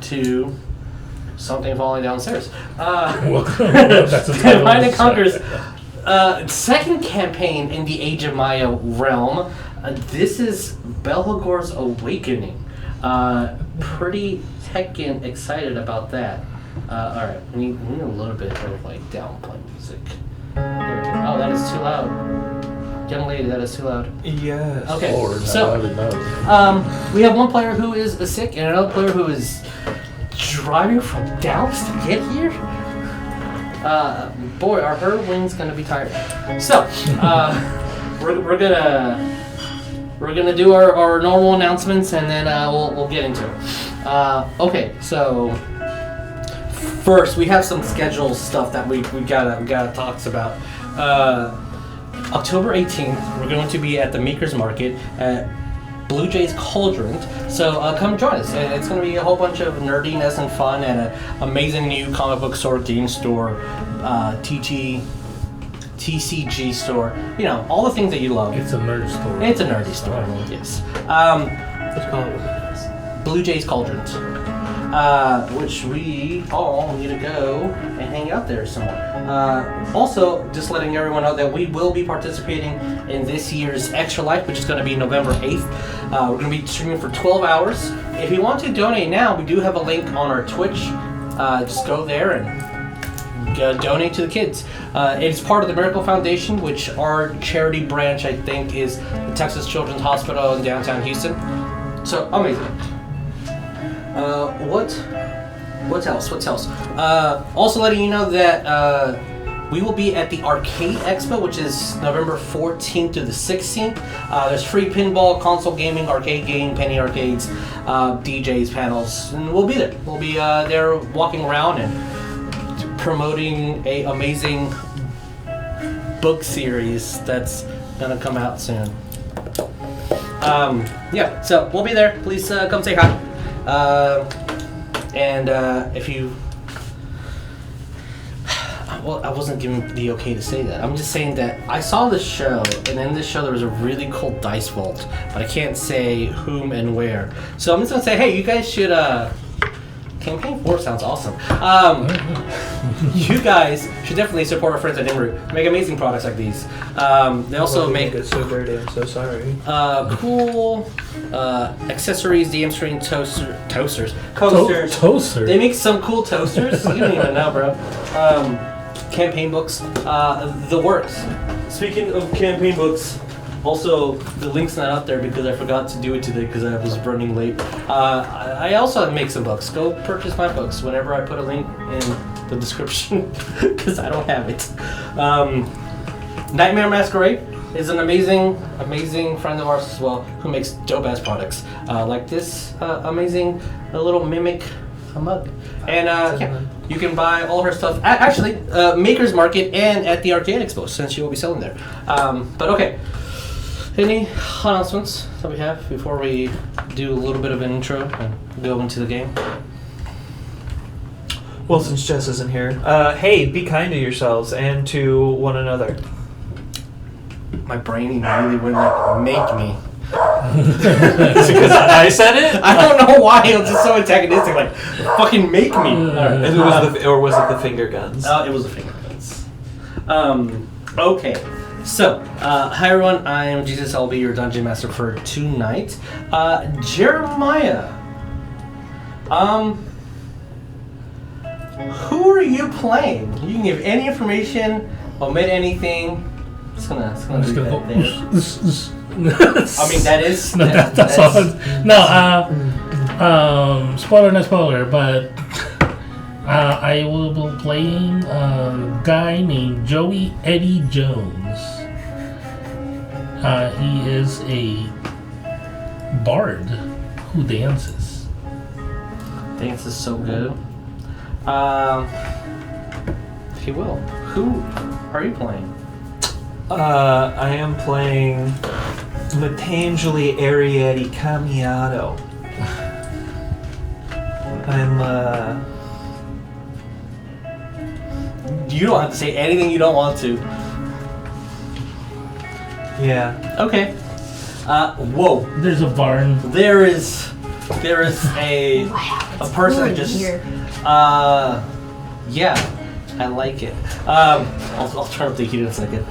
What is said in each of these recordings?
to something falling downstairs. That's Divine and Conquer's second campaign in the Age of Maya realm. This is Belphegor's Awakening. Pretty heckin' excited about that. Alright, we need a little bit of like downplay music. There we go. Oh, that is too loud. Young lady, that is too loud. Yes. Okay, Lord, so we have one player who is sick and another player who is driving from Dallas to get here. Boy, are her wings gonna be tired. So, we're gonna do our normal announcements and then we'll get into it. Okay, so first we have some schedule stuff that we gotta talk about. October 18th, we're going to be at the Maker's Market at Blue Jay's Cauldron. So come join us. It's going to be a whole bunch of nerdiness and fun and an amazing new comic book store, game store, TCG store. You know, all the things that you love. It's a nerd store. It's a nerdy store, yes. Let's call it Blue Jay's Cauldron. Which we all need to go and hang out there somewhere. Also, just letting everyone know that we will be participating in this year's Extra Life, which is going to be November 8th. We're going to be streaming for 12 hours. If you want to donate now, we do have a link on our Twitch. Just go there and donate to the kids. It's part of the Miracle Foundation, which our charity branch, I think, is the Texas Children's Hospital in downtown Houston. So, amazing. What else? Also letting you know that we will be at the Arcade Expo, which is November 14th to the 16th. There's free pinball, console gaming, arcade game, penny arcades, DJs, panels, and we'll be there. We'll be there walking around and promoting a amazing book series that's gonna come out soon. Yeah, so we'll be there. Please come say hi. If you... Well, I wasn't given the okay to say that. I'm just saying that I saw this show, and in this show there was a really cool dice vault, but I can't say whom and where. So I'm just gonna say, hey, you guys should, Campaign 4 sounds awesome. You guys should definitely support our friends at Imru. They make amazing products like these. They also make it so dirty. I'm so sorry. Cool accessories, DM screen toasters. Toaster. They make some cool toasters. You don't even know, bro. Campaign books. The works. Speaking of campaign books, also the link's not out there because I forgot to do it today because I was running late. I also make some books. Go purchase my books whenever I put a link in the description because I don't have it. Nightmare Masquerade is an amazing friend of ours as well who makes dope-ass products like this amazing little mimic mug. And yeah, you can buy all her stuff actually Maker's Market and at the Arcade Expo since she will be selling there. But okay, any announcements that we have before we do a little bit of an intro and go into the game? Well, since Jess isn't here, hey, be kind to yourselves and to one another. My brain really would like make me. Is it because I said it? I don't know why it was just so antagonistic. Like, fucking make me. Or was it the finger guns? It was the finger guns. Okay. So, hi everyone. I am Jesus. I'll be your dungeon master for tonight. Jeremiah. Who are you playing? You can give any information, omit anything. It's gonna do that there. I mean, that is... That's all. No, spoiler, not spoiler, but I will be playing a guy named Jowy Eddie Jones. He is a bard who dances. Dances so good. If you will, who are you playing? I am playing Mitangeli Arrietty Comiatto. You don't have to say anything you don't want to. Yeah. Okay. Whoa. There's a barn. There is there is a person that just yeah, I like it. I'll turn up the heat in a second.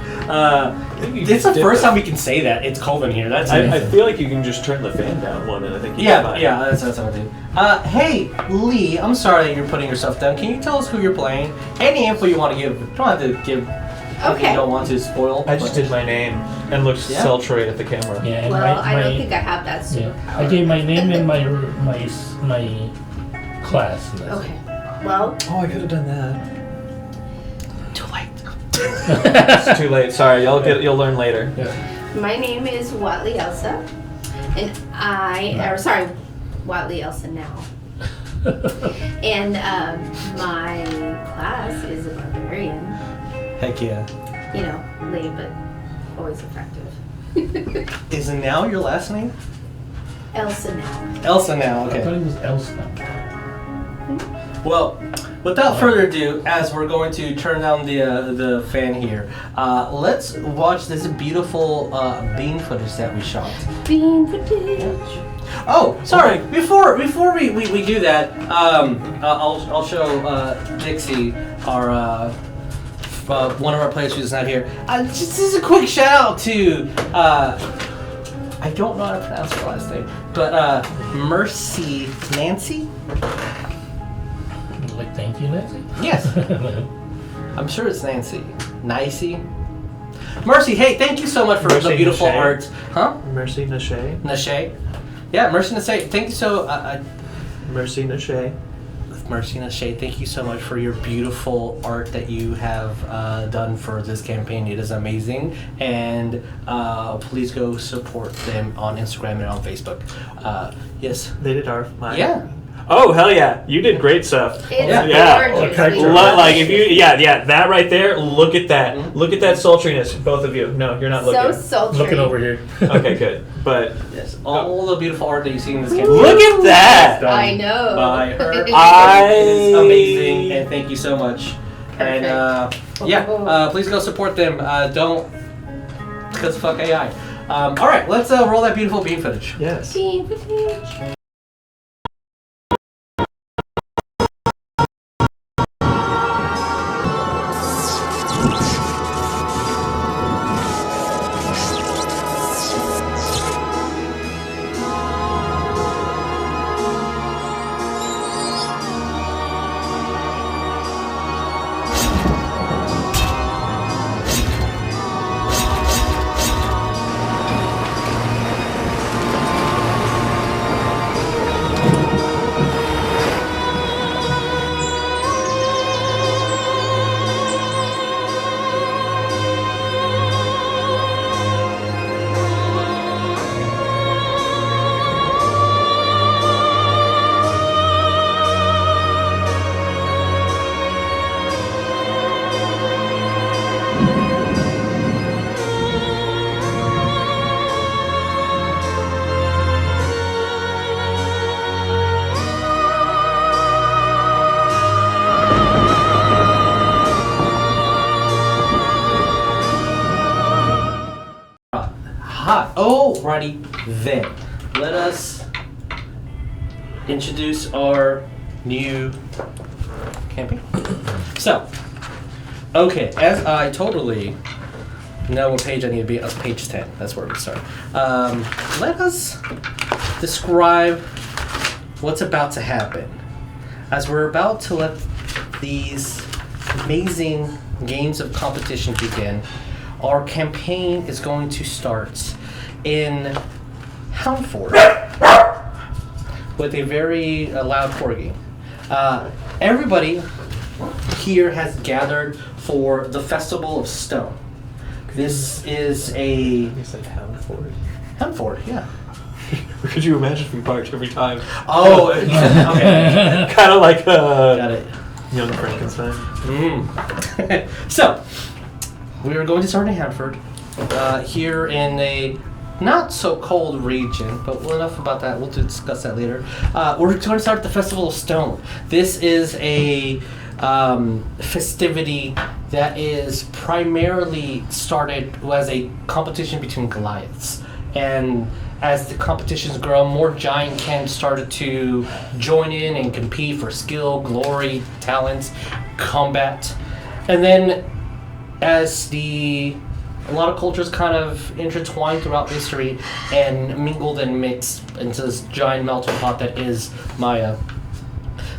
It's the first time we can say that. It's cold in here. That's I feel like you can just turn the fan down one, and I think yeah, that's what I do. Hey, Lee, I'm sorry that you're putting yourself down. Can you tell us who you're playing? Any info you want to give. You don't have to give. Okay. You don't want to spoil. I just did my name and looked sultry at the camera. Yeah, and Well, I don't think I have that superpower. Yeah, I gave my name and my class. And that's Okay. Well, Oh, I could have done that. Too late. It's too late. Sorry, you'll learn later. Yeah. my name is LeeElsa, and LeeElsa now. And my class is a barbarian. Heck yeah. You know, lame but always effective. Isn't now your last name? Elsa now. Elsa now. I Okay. thought it was Elsa. Well, without further ado, as we're going to turn down the fan here, let's watch this beautiful bean footage that we shot. Bean footage. Oh, sorry. Before we do that, I'll show Dixie, our one of our players who's not here. Just as a quick shout out to I don't know how to pronounce her last name, but Mercy Nancy. Like, thank you, Nancy. Yes. I'm sure it's Nancy. Nicey. Mercy, hey, thank you so much for Mercy the beautiful Nashay. art. Huh? Mercy Nashay. Nashay? Yeah, Mercy Nashay. Thank you so Mercy Nashay. Mercy Nashay, thank you so much for your beautiful art that you have done for this campaign. It is amazing. And please go support them on Instagram and on Facebook. Yes. They did mine. Yeah. Oh hell yeah! You did great stuff. It's Yeah. gorgeous. Okay. We Like if you, that right there. Look at that. Mhm. Look at that sultriness, both of you. No, you're not so looking. sultry. Looking over here. Okay, good. But Yes. All the beautiful art that you see in this campaign. look at that. Done I know. By her. I- It's amazing, and thank you so much. And please go support them. Don't, because fuck AI. All right, let's roll that beautiful bean footage. Yes. Bean footage. Alrighty then, let us introduce our new campaign. So, okay, as I totally know what page I need to be, that's page 10. That's where we start. Let us describe what's about to happen. As we're about to let these amazing games of competition begin, our campaign is going to start in Houndford with a very loud corgi. Everybody here has gathered for the Festival of Stone. This is a You said Houndford. Houndford, yeah. Could you imagine if we barked every time? Oh, okay. Kind of like Got it. Young Frankenstein. So, we are going to start in Hanford, here in a not so cold region, but enough about that. We'll discuss that later. We're going to start the Festival of Stone. This is a festivity that is primarily started as a competition between Goliaths. And as the competitions grow, more giant camps started to join in and compete for skill, glory, talents, combat. And then as a lot of cultures kind of intertwined throughout history and mingled and mixed into this giant melting pot that is Maya,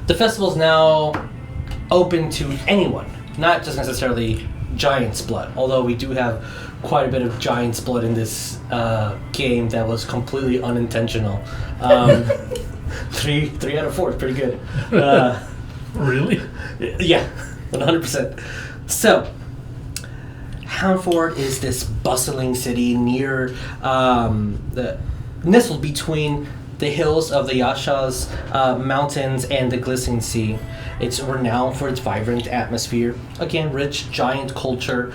the festival is now open to anyone, not just necessarily Giant's blood, although we do have quite a bit of Giant's blood in this game that was completely unintentional. 3 out of 4 is pretty good. Really? Yeah, 100%. So, Houndford is this bustling city near nestled between the hills of the Yasha's mountains and the glistening sea. It's renowned for its vibrant atmosphere. Again, rich giant culture.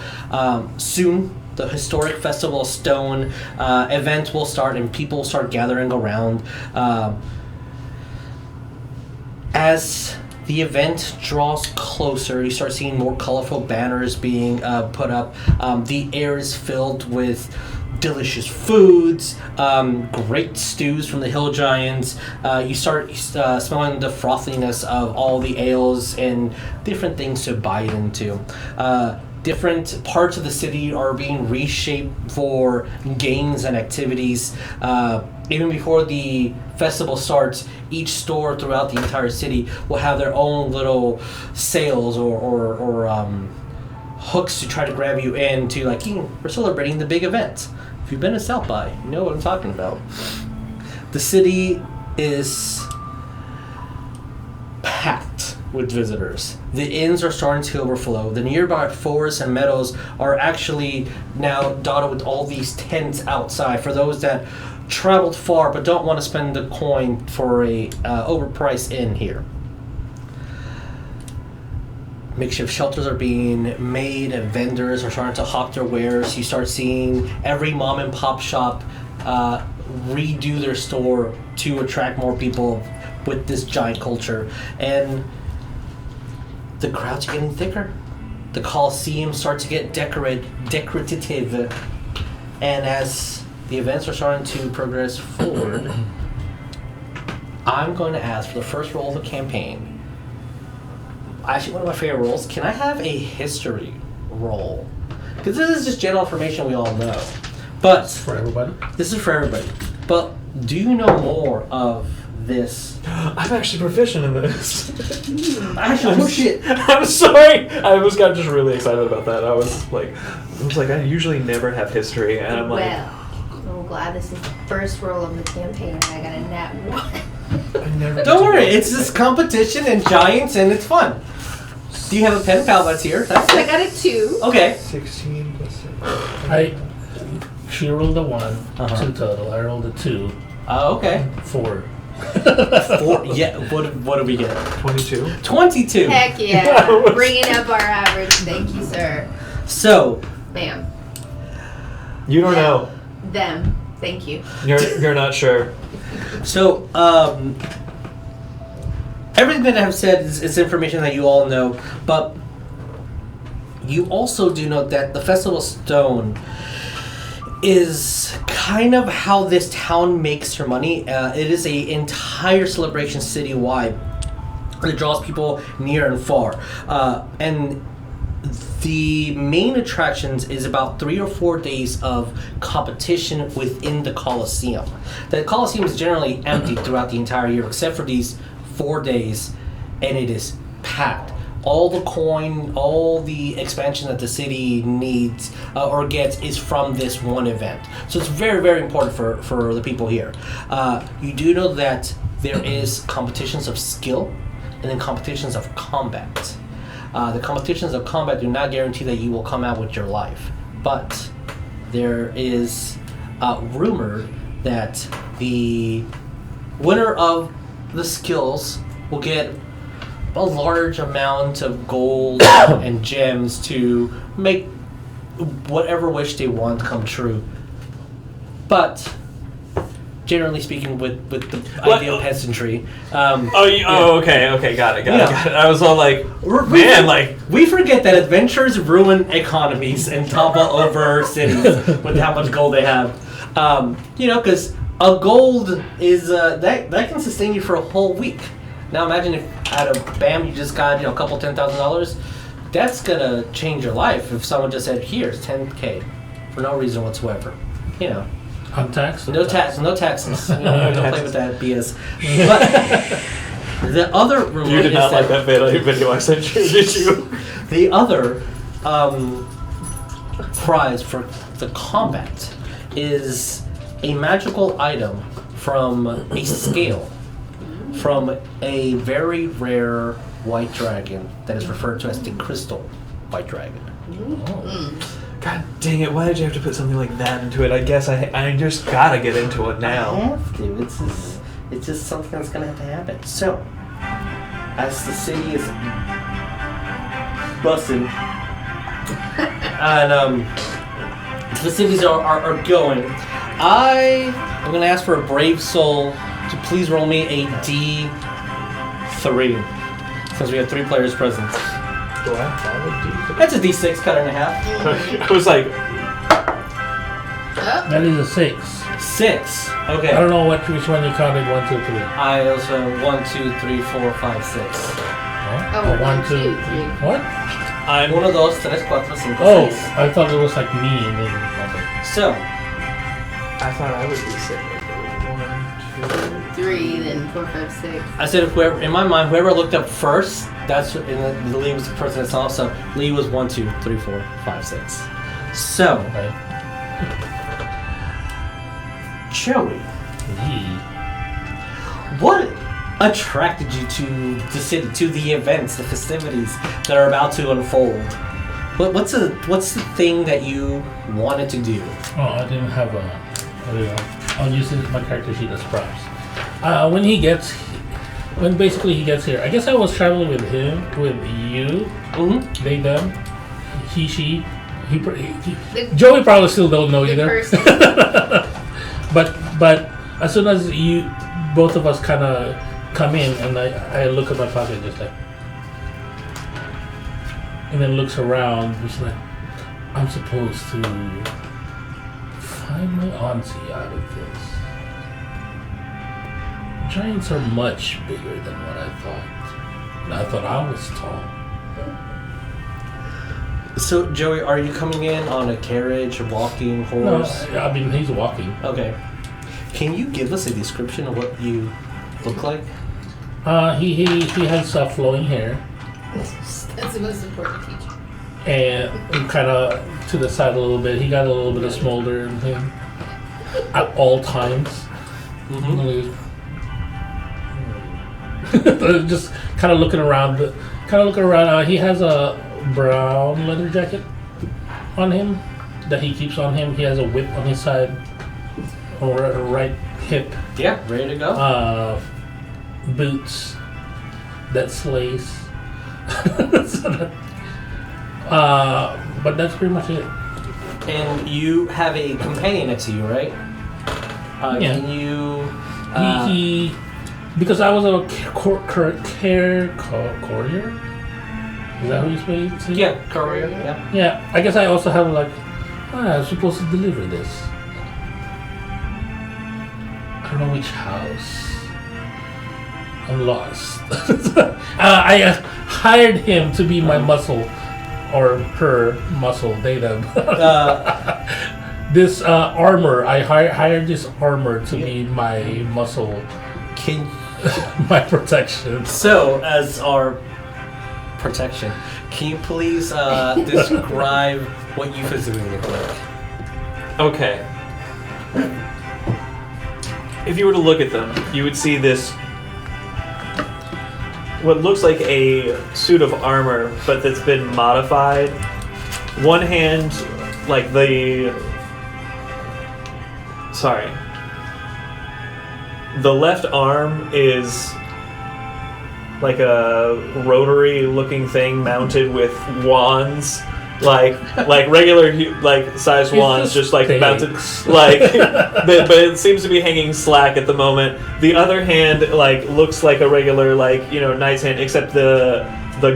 Soon, the historic Festival of Stone event will start and people will start gathering around. As the event draws closer, you start seeing more colorful banners being put up. The air is filled with delicious foods, great stews from the hill giants. You start smelling the frothiness of all the ales and different things to bite into. Different parts of the city are being reshaped for games and activities. Even before the festival starts, each store throughout the entire city will have their own little sales or hooks to try to grab you in to, like, we're celebrating the big event. If you've been to South by, you know what I'm talking about. The city is packed with visitors. The inns are starting to overflow. The nearby forests and meadows are actually now dotted with all these tents outside for those that traveled far but don't want to spend the coin for a overpriced inn here. Makeshift shelters are being made and vendors are starting to hawk their wares. You start seeing every mom and pop shop redo their store to attract more people with this giant culture. And the crowds are getting thicker. The Coliseum starts to get decorative. And as the events are starting to progress forward, I'm going to ask for the first roll of the campaign. Actually, one of my favorite rolls. Can I have a history roll? Because this is just general information we all know. But For everybody? this is for everybody. But do you know more of this? I'm actually proficient in this. Actually, no shit. I'm sorry. I got just really excited about that. I was like, I usually never have history, and I'm like, Well, I'm glad this is the first roll of the campaign and I got a nat 1. I never. Don't worry, it's this competition and giants and it's fun. Do you have a pen pal that's here? That's I it. got a 2. Okay. 16 plus 6. She rolled a 1, Uh-huh. 2 total. I rolled a 2, Okay. 4. 4. Yeah. What do we get? 22. 22. Heck yeah. Bringing up our average. Thank you, sir. So, Ma'am. You don't know. Them. Thank you. You're not sure. So, everything that I've said is information that you all know, but you also do know that the Festival of Stone is kind of how this town makes her money. It is an entire celebration citywide that draws people near and far. And the main attractions is about 3 or 4 days of competition within the Coliseum. The Coliseum is generally empty throughout the entire year, except for these 4 days, and it is packed. All the coin, all the expansion that the city needs or gets is from this one event. So it's very, very important for the people here. You do know that there is competitions of skill and then competitions of combat. The competitions of combat do not guarantee that you will come out with your life, but there is rumor that the winner of the skills will get a large amount of gold and gems to make whatever wish they want come true. But generally speaking, with the ideal peasantry. Okay, got it. I was all like, we forget that adventurers ruin economies and topple over cities with how much gold they have. Because A gold is that can sustain you for a whole week. Now imagine if out of bam you just got a couple $10,000. That's gonna change your life if someone just said, "Here's 10K for no reason whatsoever." Untaxed? No taxes. Don't play with that BS. But the other rule You did is not like that video I sent you, did you? The other prize for the combat is a magical item from a scale from a very rare white dragon that is referred to as the crystal white dragon. God dang it, why did you have to put something like that into it? I guess I just gotta get into it I now. have to. It's just something that's gonna have to happen. So, as the city is busting and the cities are going, I am gonna ask for a brave soul to please roll me a D3 since we have 3 players present. Do I have a D3? That's a D6 cut in half. I was like, That is a 6. 6. Okay. I don't know which one you counted. 1, 2, 3. I also 1, 2, 3, 4, 5, 6. Huh? 1, 2, 3. What? I'm 1, 2, 3, 4, 5, 6. Oh, I thought it was like me and then. Okay. So, I thought I would be sick. 1, 2. 3, then 4, 5, 6. I said whoever, in my mind, whoever looked up first, that's and Lee was the person that saw. So Lee was 1, 2, 3, 4, 5, 6. So, Okay. Joey, Yee. what attracted you to the city, to the events, the festivities that are about to unfold? What's the thing that you wanted to do? Oh, I didn't have a. I'll use my character sheet as props. When basically he gets here, I guess I was traveling with him, with you, Mm-hmm. they, them, he, she. Joey probably still don't know The either. person. But as soon as both of us kind of come in, and I look at my pocket just like, and then looks around, just like, I'm supposed to find my auntie out of this. Giants are much bigger than what I thought. And I thought I was tall. So Joey, are you coming in on a carriage, a walking horse? No, I mean, he's walking. Okay. Can you give us a description of what you look like? He has flowing hair. That's the most important feature. And kind of to the side a little bit. He got a little bit of smolder in him at all times. Mm-hmm. Just kind of looking around. He has a brown leather jacket on him that he keeps on him. He has a whip on his side, right hip. Yeah, ready to go. Boots that slays. But that's pretty much it. And you have a companion next to you, right? Yeah. Can you? He because I was a courier. Is that what you say? Yeah, courier. Yeah. Yeah, I guess I also have I'm supposed to deliver this. I don't know which house. I'm lost. I hired him to be my muscle, or her muscle, they them. This armor, I hired this armor to be my muscle, my protection. So, as our protection, can you please describe what you physically look like? Okay. If you were to look at them, you would see this, what looks like a suit of armor, but that's been modified. One hand, like the left arm is like a rotary looking thing mounted with wands, like regular size wands, just mounted but it seems to be hanging slack at the moment. The other hand looks like a regular knight's hand, except the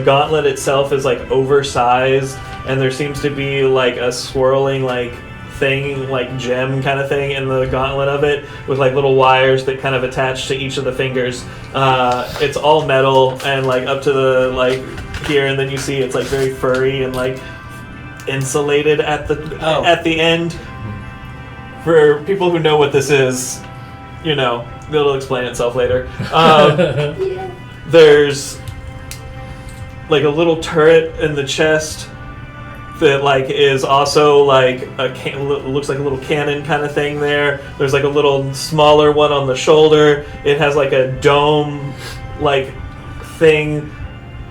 gauntlet itself is oversized, and there seems to be a swirling thing, like gem kind of thing in the gauntlet of it, with like little wires that kind of attach to each of the fingers. It's all metal and like up to the like here, and then you see it's like very furry and like insulated at the end. For people who know what this is, you know, it'll explain itself later. Yeah. There's like a little turret in the chest that like is also like looks like a little cannon kind of thing there. There's like a little smaller one on the shoulder. It has like a dome like thing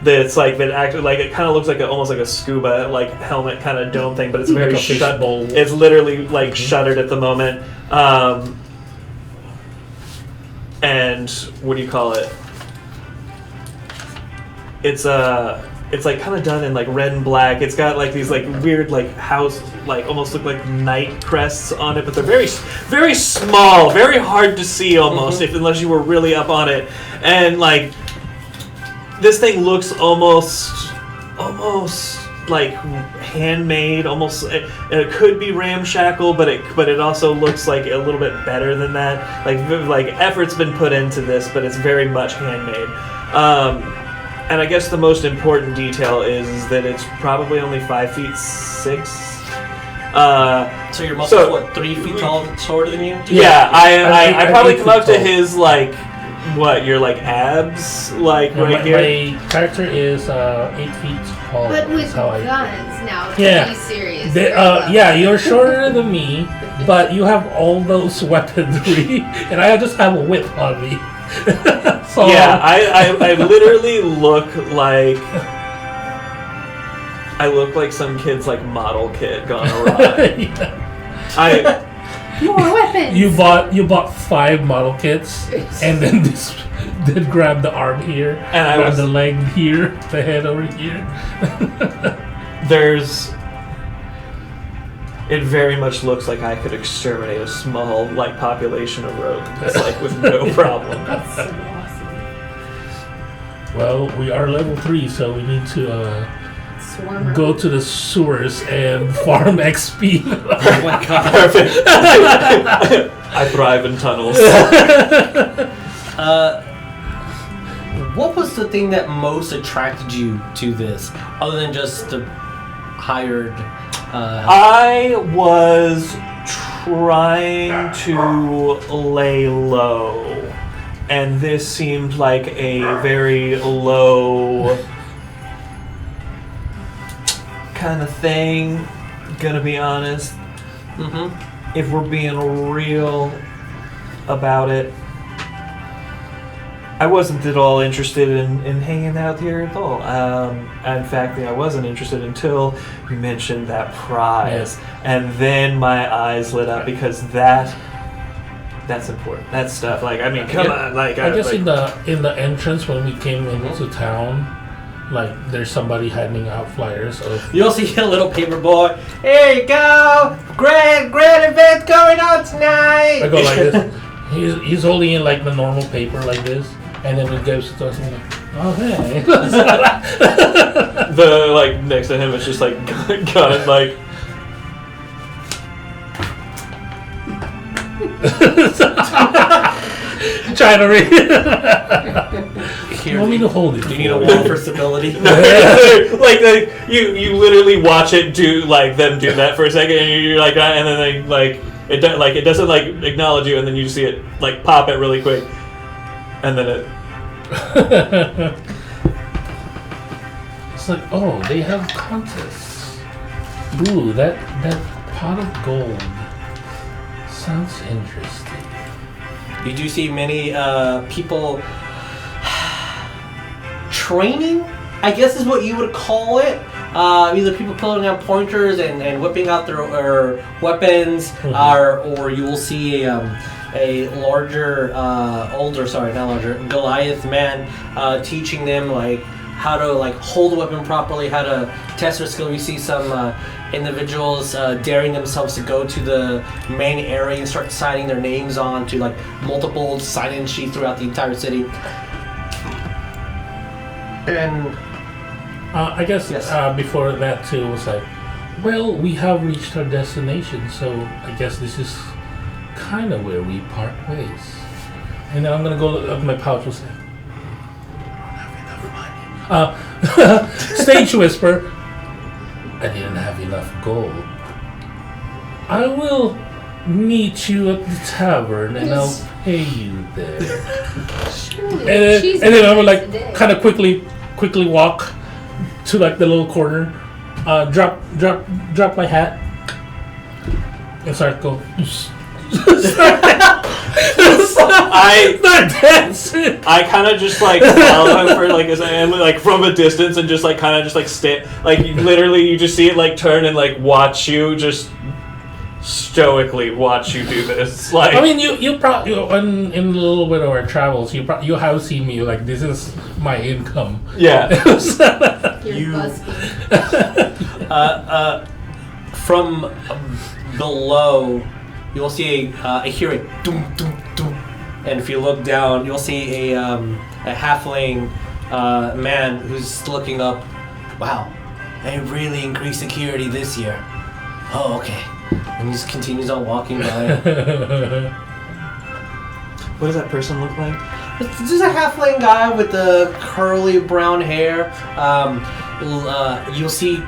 that's like that actually like it kind of looks like almost like a scuba like helmet kind of dome thing, but it's very Like a shut. fishbowl. It's literally like shuttered at the moment. And what do you call it? It's like kind of done in like red and black. It's got like these like weird like house like almost look like knight crests on it, but they're very very small, very hard to see almost unless you were really up on it. And like this thing looks almost like handmade, almost it could be ramshackle, but it also looks like a little bit better than that. Like effort's been put into this, but it's very much handmade. And I guess the most important detail is that it's probably only 5'6". So you're mostly what, 3 feet tall, shorter than you? Yeah, I probably 8 come up feet to tall. his like what your like abs like No, right here. my character is 8 feet tall. But with is how I- guns now, Yeah. be serious. yeah, you're shorter than me, but you have all those weaponry, and I just have a whip on me. So, Yeah, I literally look like some kid's like model kid gone awry. yeah. More weapons. You bought 5 model kits, and then then grab the arm here, And I grab was- the leg here, the head over here. It very much looks like I could exterminate a small like population of rodents like with no problem. That's so awesome. Well, we are level 3, so we need to Swarmer. go to the sewers and farm XP. Oh my god. Perfect. I thrive in tunnels. What was the thing that most attracted you to this, other than just the hired? I was trying to lay low, and this seemed like a very low kind of thing, gonna be honest. If we're being real about it, I wasn't at all interested in hanging out here at all. In fact, I wasn't interested until you mentioned that prize, and then my eyes lit up because that's important. That stuff, like I mean, come on, like I guess like, in the entrance when we came into town, like there's somebody handing out flyers of. You'll see a little paper boy. Here you go. Grand event going on tonight. I go like this. He's holding in like the normal paper like this, and then it goes to us and like, oh hey. the like next to him is just like gun like. Trying to read. Here, You want me to hold it? do you need a wall for stability? like you literally watch it do like them do that for a second, and you're like, and then they like it doesn't like acknowledge you, and then you see it like pop it really quick, and then it. It's like, oh, they have contests. Ooh, that pot of gold sounds interesting. You do see many people training, I guess is what you would call it. Either people pulling out pointers and whipping out their weapons, or you will see a larger, Goliath man teaching them like how to like hold a weapon properly, how to test their skill. You see some individuals daring themselves to go to the main area and start signing their names on to like multiple sign-in sheets throughout the entire city. And I guess Yes. before that too was like, Well, we have reached our destination, so I guess this is kind of where we part ways. And then I'm gonna go look at my pouch and say, I don't have enough money. Stage whisper, I didn't have enough gold. I will meet you at the tavern and I'll pay you there. And then I would like kind of quickly walk to like the little corner, drop my hat, and start go. I kind of just like follow him for like and like from a distance and just like kind of just like stay like literally you just see it like turn and like watch you just stoically watch you do this. Like I mean you probably in a little bit of our travels you have seen me like this is my income. Yeah. You're busking. From below, you'll see hear a doom doom doom, and if you look down, you'll see a halfling man who's looking up. Wow, they really increased security this year. Oh, okay. And he just continues on walking by. What does that person look like? It's just a halfling guy with the curly brown hair. You'll see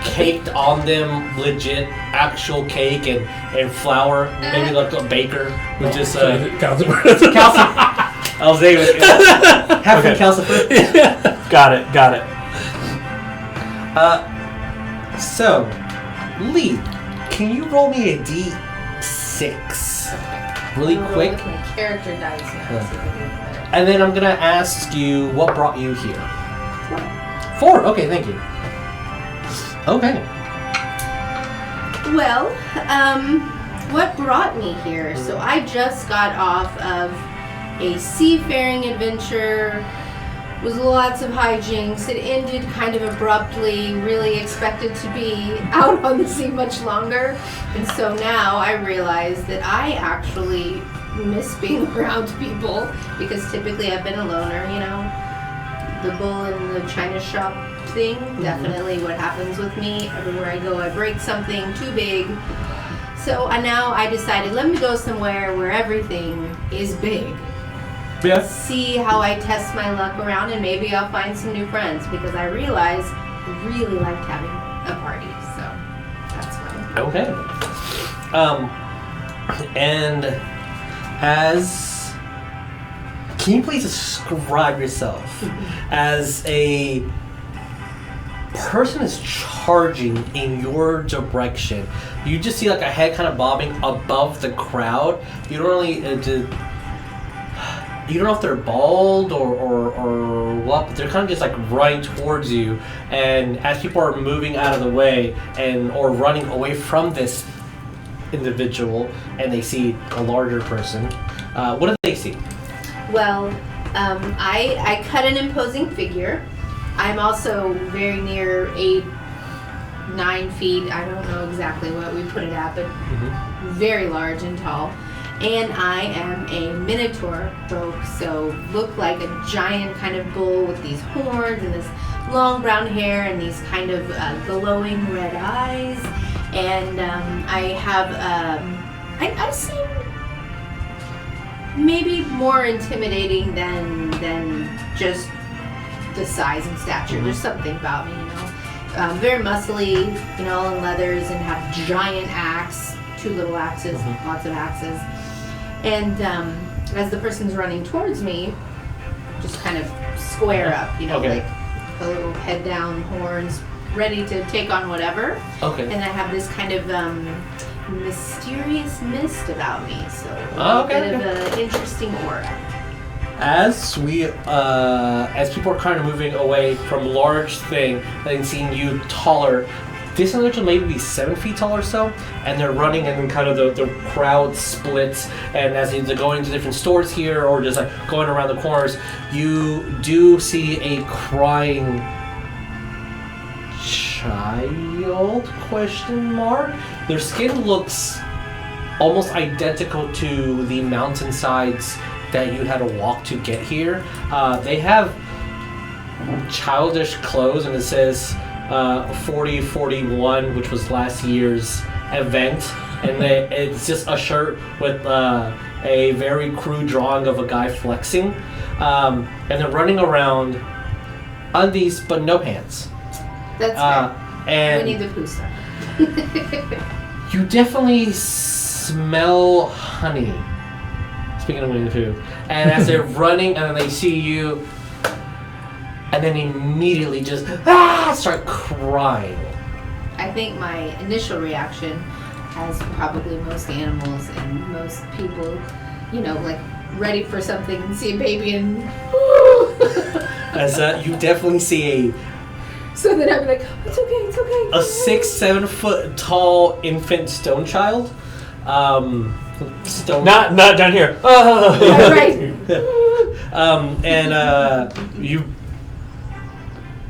caked on them legit actual cake and flour, maybe like a baker with just Calcifer. I was able to halfling calcifer. Got it. So, Lee, can you roll me a d6 really I'll roll quick? with my character dice now. Yeah. See if I can do better. And then I'm gonna ask you what brought you here. 4. Okay, thank you. Okay. Well, what brought me here? So I just got off of a seafaring adventure. Was lots of hijinks. It ended kind of abruptly. Really expected to be out on the sea much longer, and so now I realize that I actually miss being around people because typically I've been a loner. You know, the bull in the china shop thing. Definitely what happens with me. Everywhere I go, I break something too big. So now I decided, let me go somewhere where everything is big. Yeah. See how I test my luck around, and maybe I'll find some new friends because I realize I really liked having a party. So that's fun. Okay. And can you please describe yourself as a person is charging in your direction? You just see like a head kind of bobbing above the crowd. You don't really you don't know if they're bald or what, but they're kind of just like running towards you. And as people are moving out of the way or running away from this individual, and they see a larger person, what do they see? Well, I cut an imposing figure. I'm also very near 8-9 feet. I don't know exactly what we put it at, but very large and tall. And I am a Minitour folk, so look like a giant kind of bull with these horns and this long brown hair and these kind of glowing red eyes. And I have, I seem maybe more intimidating than just the size and stature. There's something about me, you know. Very muscly, you know, all in leathers, and have giant axe, 2 little axes, lots of axes. And as the person's running towards me, just kind of square up, you know, like a little head down, horns, ready to take on whatever. Okay. And I have this kind of mysterious mist about me, so a bit of an interesting aura. As people are kind of moving away from large thing and seeing you taller, this individual maybe be 7 feet tall or so, and they're running, and then kind of the crowd splits, and as they're going to different stores here or just like going around the corners, you do see a crying child? Their skin looks almost identical to the mountainsides that you had to walk to get here. They have childish clothes, and it says 4041, which was last year's event, and it's just a shirt with a very crude drawing of a guy flexing, and they're running around undies but no pants. That's fair. And Winnie the Pooh stuff. you definitely smell honey. Speaking of Winnie the Pooh, and as they're running, and then they see you, and then immediately just start crying. I think my initial reaction, as probably most animals and most people, like ready for something and see a baby and As you definitely see so then I'd be like, it's okay. a 6-7 foot tall infant stone child. Stone. Not down here. Yeah, right. And you,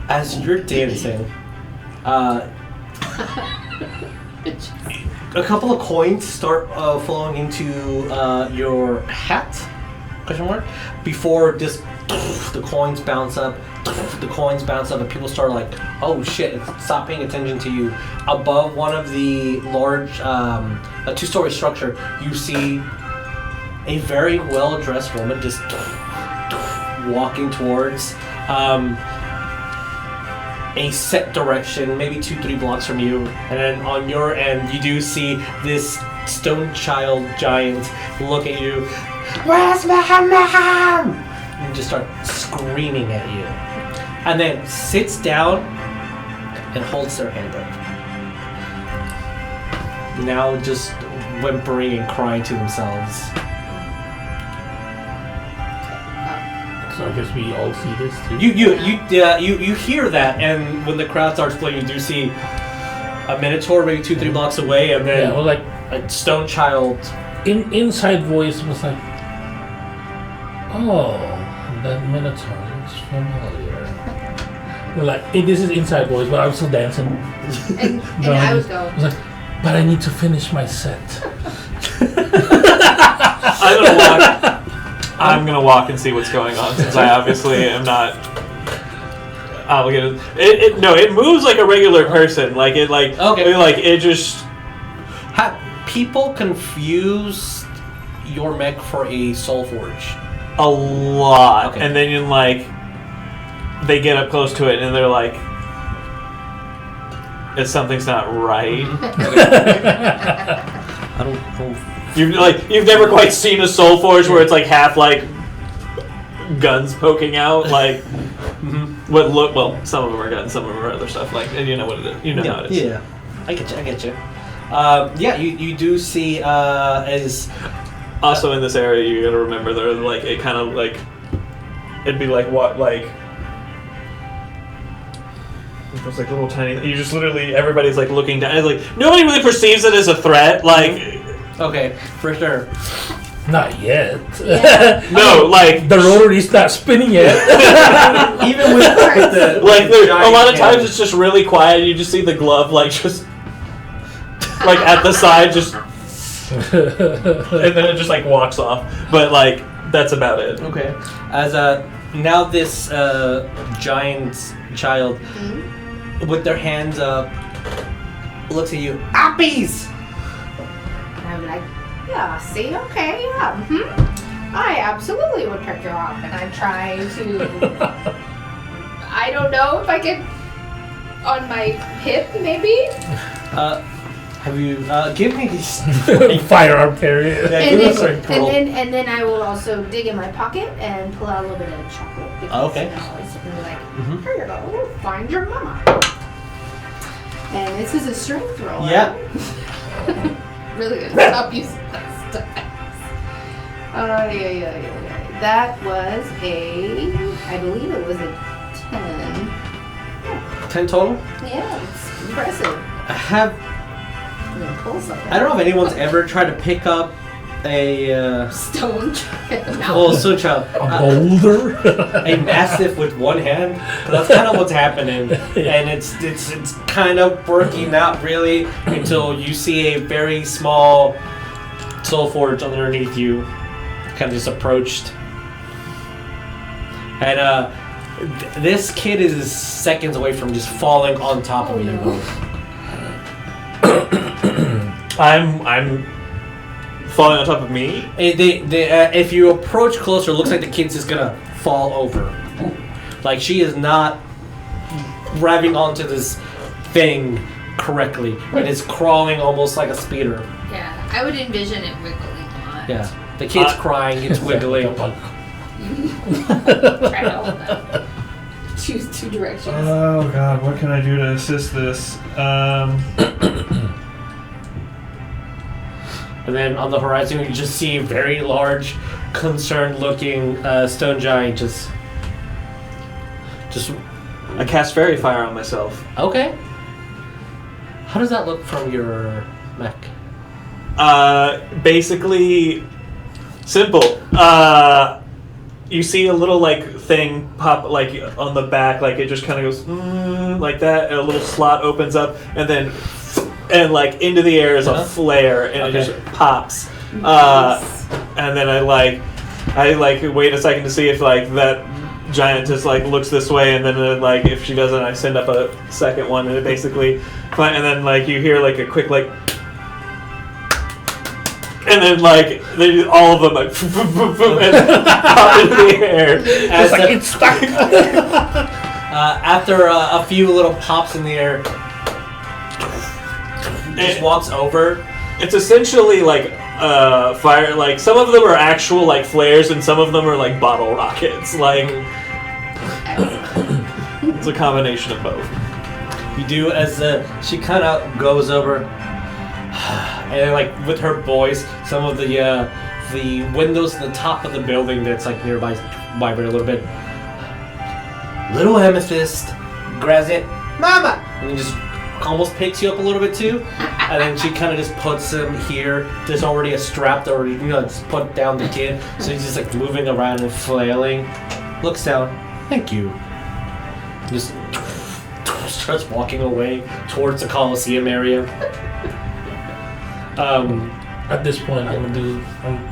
as you're dancing, a couple of coins start flowing into your hat, question mark, before just the coins bounce up, and people start like, oh shit, stop paying attention to you. Above one of the large, a 2-story structure, you see a very well-dressed woman just walking towards a set direction, maybe 2-3 blocks from you, and then on your end, you do see this stone child giant look at you. Where's my mom? And just start screaming at you, and then sits down and holds their hand up. Now just whimpering and crying to themselves. So I guess we all see this too. You hear that, and when the crowd starts playing, you do see a Minitour maybe 2-3 blocks away, and then a stone child. Inside voice was like, oh, that Minotaur looks familiar. We're like, hey, this is inside voice, but I'm still dancing. And I would go. I was like, but I need to finish my set. I'm gonna walk and see what's going on, since I obviously am not obligated. It moves like a regular person. Like it just. People confuse your mech for a soul forge. A lot. Okay. And then they get up close to it and they're like, something's not right. I don't. You've never quite seen a soul forge where it's like half like guns poking out, like some of them are guns, some of them are other stuff, like, and you know what it is. You know how it is. Yeah, I get you. You do see as also in this area, you gotta remember there like it kind of like it'd be like what like. Those like little tiny. You just literally everybody's like looking down. It's like nobody really perceives it as a threat. Like, okay, for sure. Not yet. Yeah. No, like the rotary's not spinning yet. Even with the like a lot of times it's just really quiet. And you just see the glove like just like at the side, just and then it just like walks off. But like that's about it. Okay, as now this giant child. Mm-hmm. With their hands up, looks at you. Appies! And I'm like, yeah, see, okay, yeah, I absolutely would pick you up, and I try to. I don't know if I could on my hip, maybe. Have you give me these firearm carrier? Yeah, and, give us a roll. and then I will also dig in my pocket and pull out a little bit of chocolate. Because, Okay. It's really like, here you go, find your mama. And this is a strength roll. Yeah. Right? Really good. Stop using that stuff. Yeah. That was I believe it was a 10. 10 total? Yeah, it's impressive. I Pull something. don't know if anyone's ever tried to pick up a Stone. stone child. A boulder? A mastiff with one hand. That's kind of what's happening, and it's kind of working out really until you see a very small soul forge underneath you, kind of just approached, and This kid is seconds away from just falling on top of you. no. I'm falling on top of me. If you approach closer, it looks like the kid's just gonna fall over. Like she is not grabbing onto this thing correctly. It is crawling almost like a speeder. Yeah, I would envision it wiggling a lot. Yeah. The kid's crying, it's wiggling. Try to hold that. Choose two directions. Oh god, what can I do to assist this? And then on the horizon, you just see a very large, concerned-looking stone giant just. I cast Fairy Fire on myself. Okay. How does that look from your mech? Basically, simple. You see a little like thing pop like on the back, like it just kind of goes like that, and a little slot opens up, and then like into the air is a flare, and it just pops. And then I wait a second to see if like that giant just like looks this way, and then like if she doesn't, I send up a second one, and it basically, and then like you hear like a quick like. And then, like, all of them, like, and pop into the air. As It's like it's stuck. after a few little pops in the air, just walks over. It's essentially like fire. Like some of them are actual like flares, and some of them are like bottle rockets. Like it's a combination of both. You do as she kind of goes over. And like with her voice, some of the windows at the top of the building that's like nearby vibrate a little bit. Little Amethyst grabs it, Mama, and he just almost picks you up a little bit too. And then she kind of just puts him here. There's already a strap that already just put down the kid, so he's just like moving around and flailing. Looks down. Thank you. Just starts walking away towards the Coliseum area. At this point, I'm gonna do.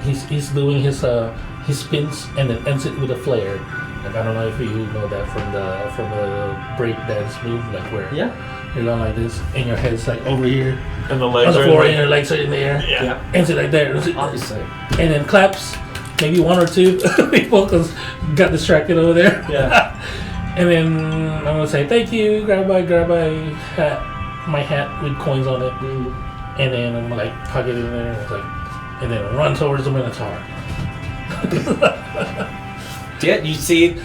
He's doing his spins and then ends it with a flare. Like I don't know if you know that from the break dance move, like where you're going like this, and your head's like over here, And the on legs the are floor, in and your legs are in the air. Yeah. Ends it like that, Obviously. and then claps. Maybe one or two people got distracted over there. Yeah. And then I'm gonna say thank you. Grab my hat, with coins on it. And then I'm like plug it in there, and it's like, and then run towards the Minotaur. Yeah, you see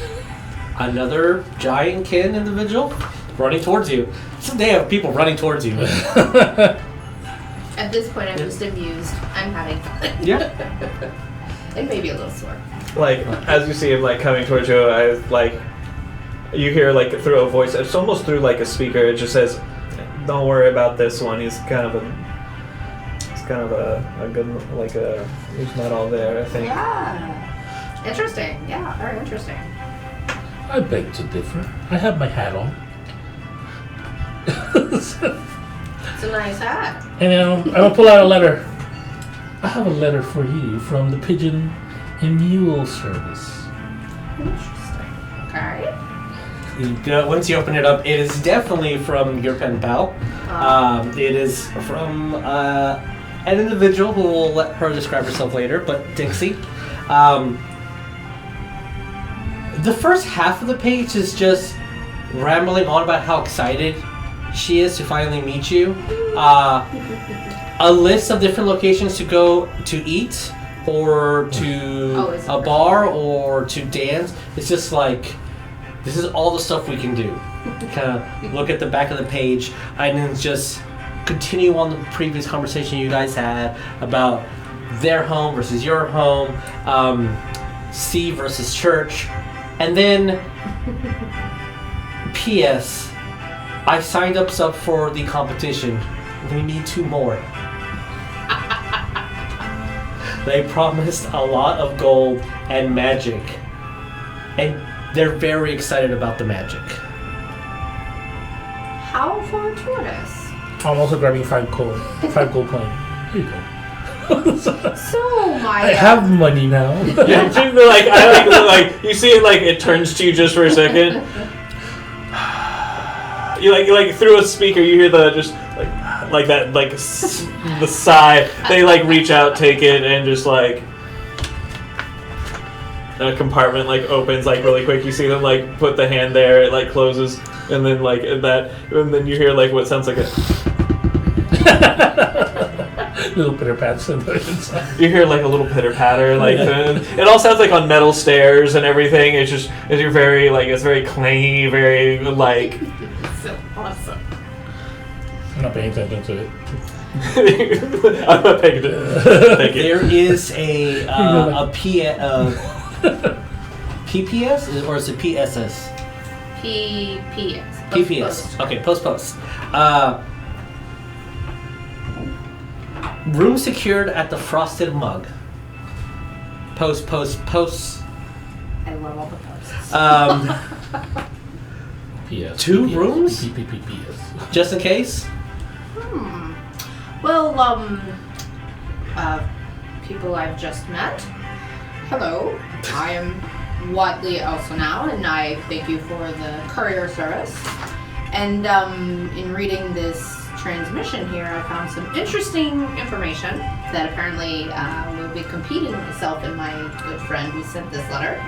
another giant kin individual running towards you. It's a day of people running towards you. At this point, I'm just amused. I'm having fun. Yeah. And maybe a little sore. Like as you see him like coming towards you, I like you hear like through a voice. It's almost through like a speaker. It just says, "Don't worry about this one. He's kind of a good he's not all there. I think." Yeah. Interesting. Yeah, very interesting. I beg to differ. I have my hat on. It's a nice hat. And then I'm gonna pull out a letter. I have a letter for you from the Pigeon and Mule Service. Interesting. Okay. Once you open it up, it is definitely from your pen pal. It is from an individual who will let her describe herself later, but Dixie. The first half of the page is just rambling on about how excited she is to finally meet you. A list of different locations to go to eat, or to a bar, or to dance. It's just like, this is all the stuff we can do. Kind of look at the back of the page, and then just continue on the previous conversation you guys had about their home versus your home, sea versus church, and then P.S. I signed us up for the competition. We need 2 more. They promised a lot of gold and magic, and they're very excited about the magic. How fortuitous. I'm also grabbing 5 gold coin. Here you go. So my I have money now. Yeah, like you see it like it turns to you just for a second. You like through a speaker you hear the just like that like the sigh. They like reach out, take it, and just like a compartment like opens like really quick. You see them like put the hand there, it like closes, and then like that, and then you hear like what sounds like a little pitter pats inside. You hear like a little pitter patter, like it all sounds like on metal stairs and everything. It's just you're very like it's very clangy, very like. So awesome. I'm not paying attention to it. I'm not paying attention. Thank you. There is a PPS or is it PSS? PPS. PPS. Okay, post. Room secured at the Frosted Mug. Post. I love all the posts. PS. 2 rooms? PPPS. Just in case? Well, people I've just met. Hello, I am LeeElsa now, and I thank you for the courier service. And in reading this transmission here, I found some interesting information that apparently will be competing with myself and my good friend who sent this letter.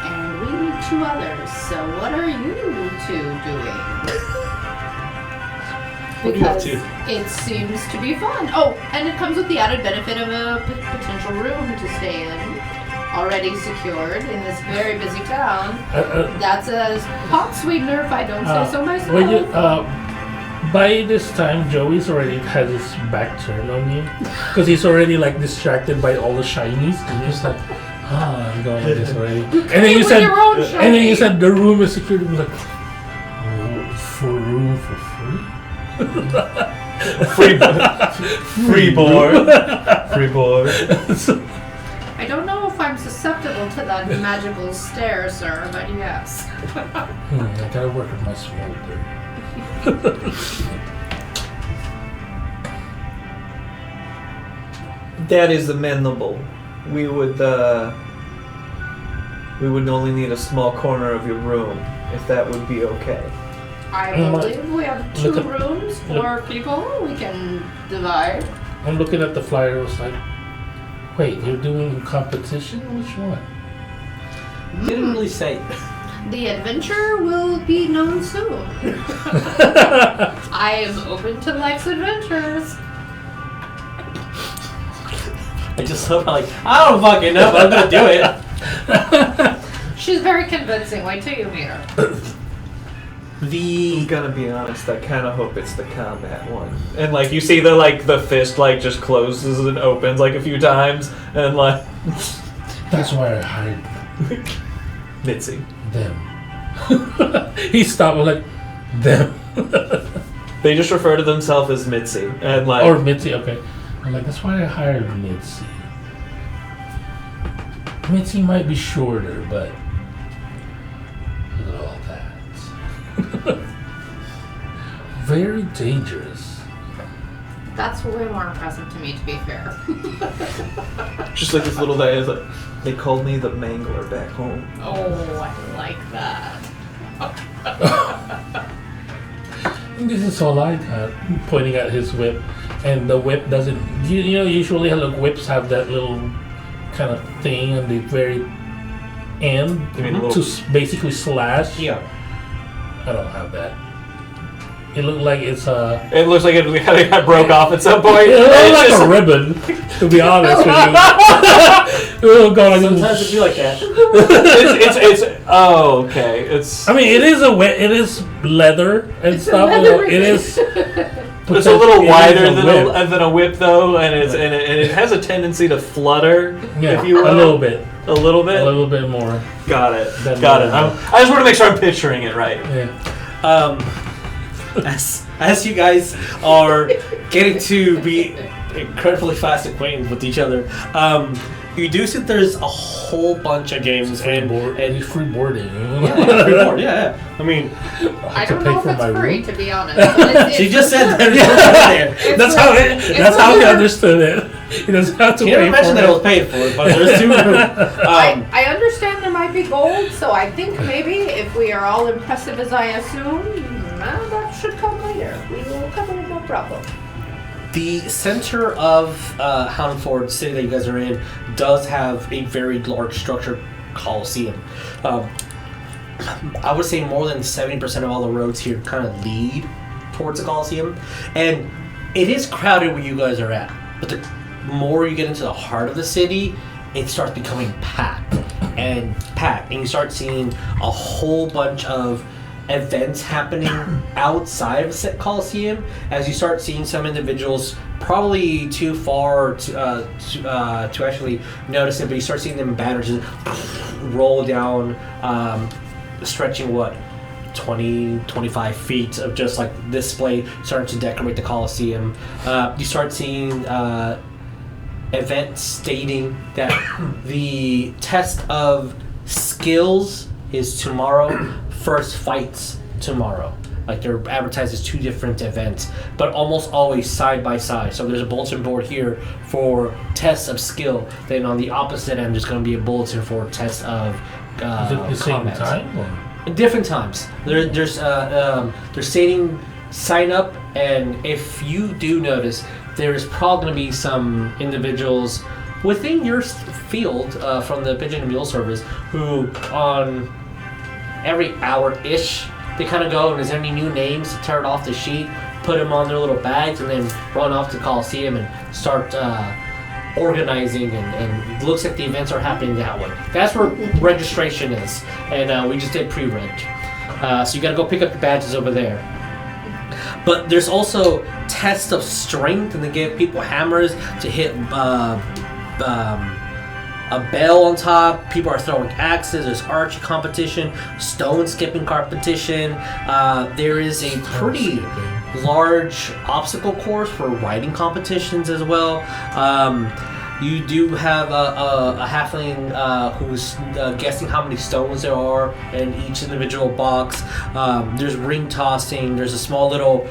And we need 2 others. So what are you 2 doing? Because it seems to be fun. Oh, and it comes with the added benefit of a potential room to stay in, already secured in this very busy town. That's a pot sweetener if I don't say so myself. By this time, Joey's already has his back turned on you because he's already like distracted by all the shinies. And he's like, I'm going with this already. And then you said the room is secured. He was like, for room for free. Free board. I don't know if I'm susceptible to that magical stare, sir, but yes. I gotta work with my smolder. That is amendable. We would only need a small corner of your room, if that would be okay. I believe we have 2 rooms for people. We can divide. I'm looking at the flyer. I was like, wait, you're doing a competition? Which one? Didn't really say. The adventure will be known soon. I am open to life's adventures. I just hope I don't fucking know, but I'm gonna do it. She's very convincing. Wait till you meet her. I'm gonna be honest, I kinda hope it's the combat one. And like you see the fist like just closes and opens like a few times and like That's why I hired Mitzi. them. He stopped and like, them. They just refer to themselves as Mitzi. And like Or Mitzi, okay. I'm like, that's why I hired Mitzi. Mitzi might be shorter, but look at all that. Very dangerous. That's way more impressive to me, to be fair. just like this little guy is like they called me the Mangler back home. Oh, I like that. This is all I got. Pointing at his whip, and the whip doesn't. You know, usually the whips have that little kind of thing on the very end to basically slash. Yeah. I don't have that. It looked like it's a. It looks like it got broke off at some point. It looked like a ribbon, to be honest with you. Oh god! Sometimes it be like that. it's oh okay. It's. I mean, it is leather and It's stuff. It is. It's a little wider than a whip though, and it has a tendency to flutter. Yeah, if you will. a little bit. A little bit. A little bit more. Got it. Than Got it. leather. I just want to make sure I'm picturing it right. Yeah. As you guys are getting to be incredibly fast acquainted with each other, you do see there's a whole bunch of games and free boarding. Yeah, free board. Yeah. I mean, I don't know if it's free, to be honest. she just said that. That's how he understood it. He doesn't have to He pay never mentioned for that it it. was paid for, but there's 2 rooms. I understand there might be gold, so I think maybe if we are all impressive as I assume, that should come later. We will cover it, no problem. The center of Houndford City that you guys are in does have a very large structured coliseum. I would say more than 70% of all the roads here kind of lead towards the coliseum, and it is crowded where you guys are at. But the more you get into the heart of the city, it starts becoming packed, and you start seeing a whole bunch of events happening outside of the Coliseum, as you start seeing some individuals probably too far to actually notice it, but you start seeing them in banners just roll down, stretching 20-25 feet of just like display starting to decorate the Coliseum. You start seeing events stating that the test of skills is tomorrow, first fights tomorrow. Like they're advertised as 2 different events, but almost always side by side. So there's a bulletin board here for tests of skill. Then on the opposite end, there's going to be a bulletin for tests of Is it the same combat. time? Or? Different times. They're stating sign up, and if you do notice, there's probably going to be some individuals within your field from the Pigeon and Mule service who on every hour-ish, they kind of go, and is there any new names? Tear it off the sheet, put them on their little bags, and then run off to Coliseum and start organizing, and it looks like the events are happening that way. That's where registration is, and we just did pre-reg. So you got to go pick up the badges over there. But there's also tests of strength, and they give people hammers to hit a bell on top. People are throwing axes. There's archery competition, stone skipping competition. There is a pretty large obstacle course for riding competitions as well. You do have a halfling who's guessing how many stones there are in each individual box. There's ring tossing. There's a small little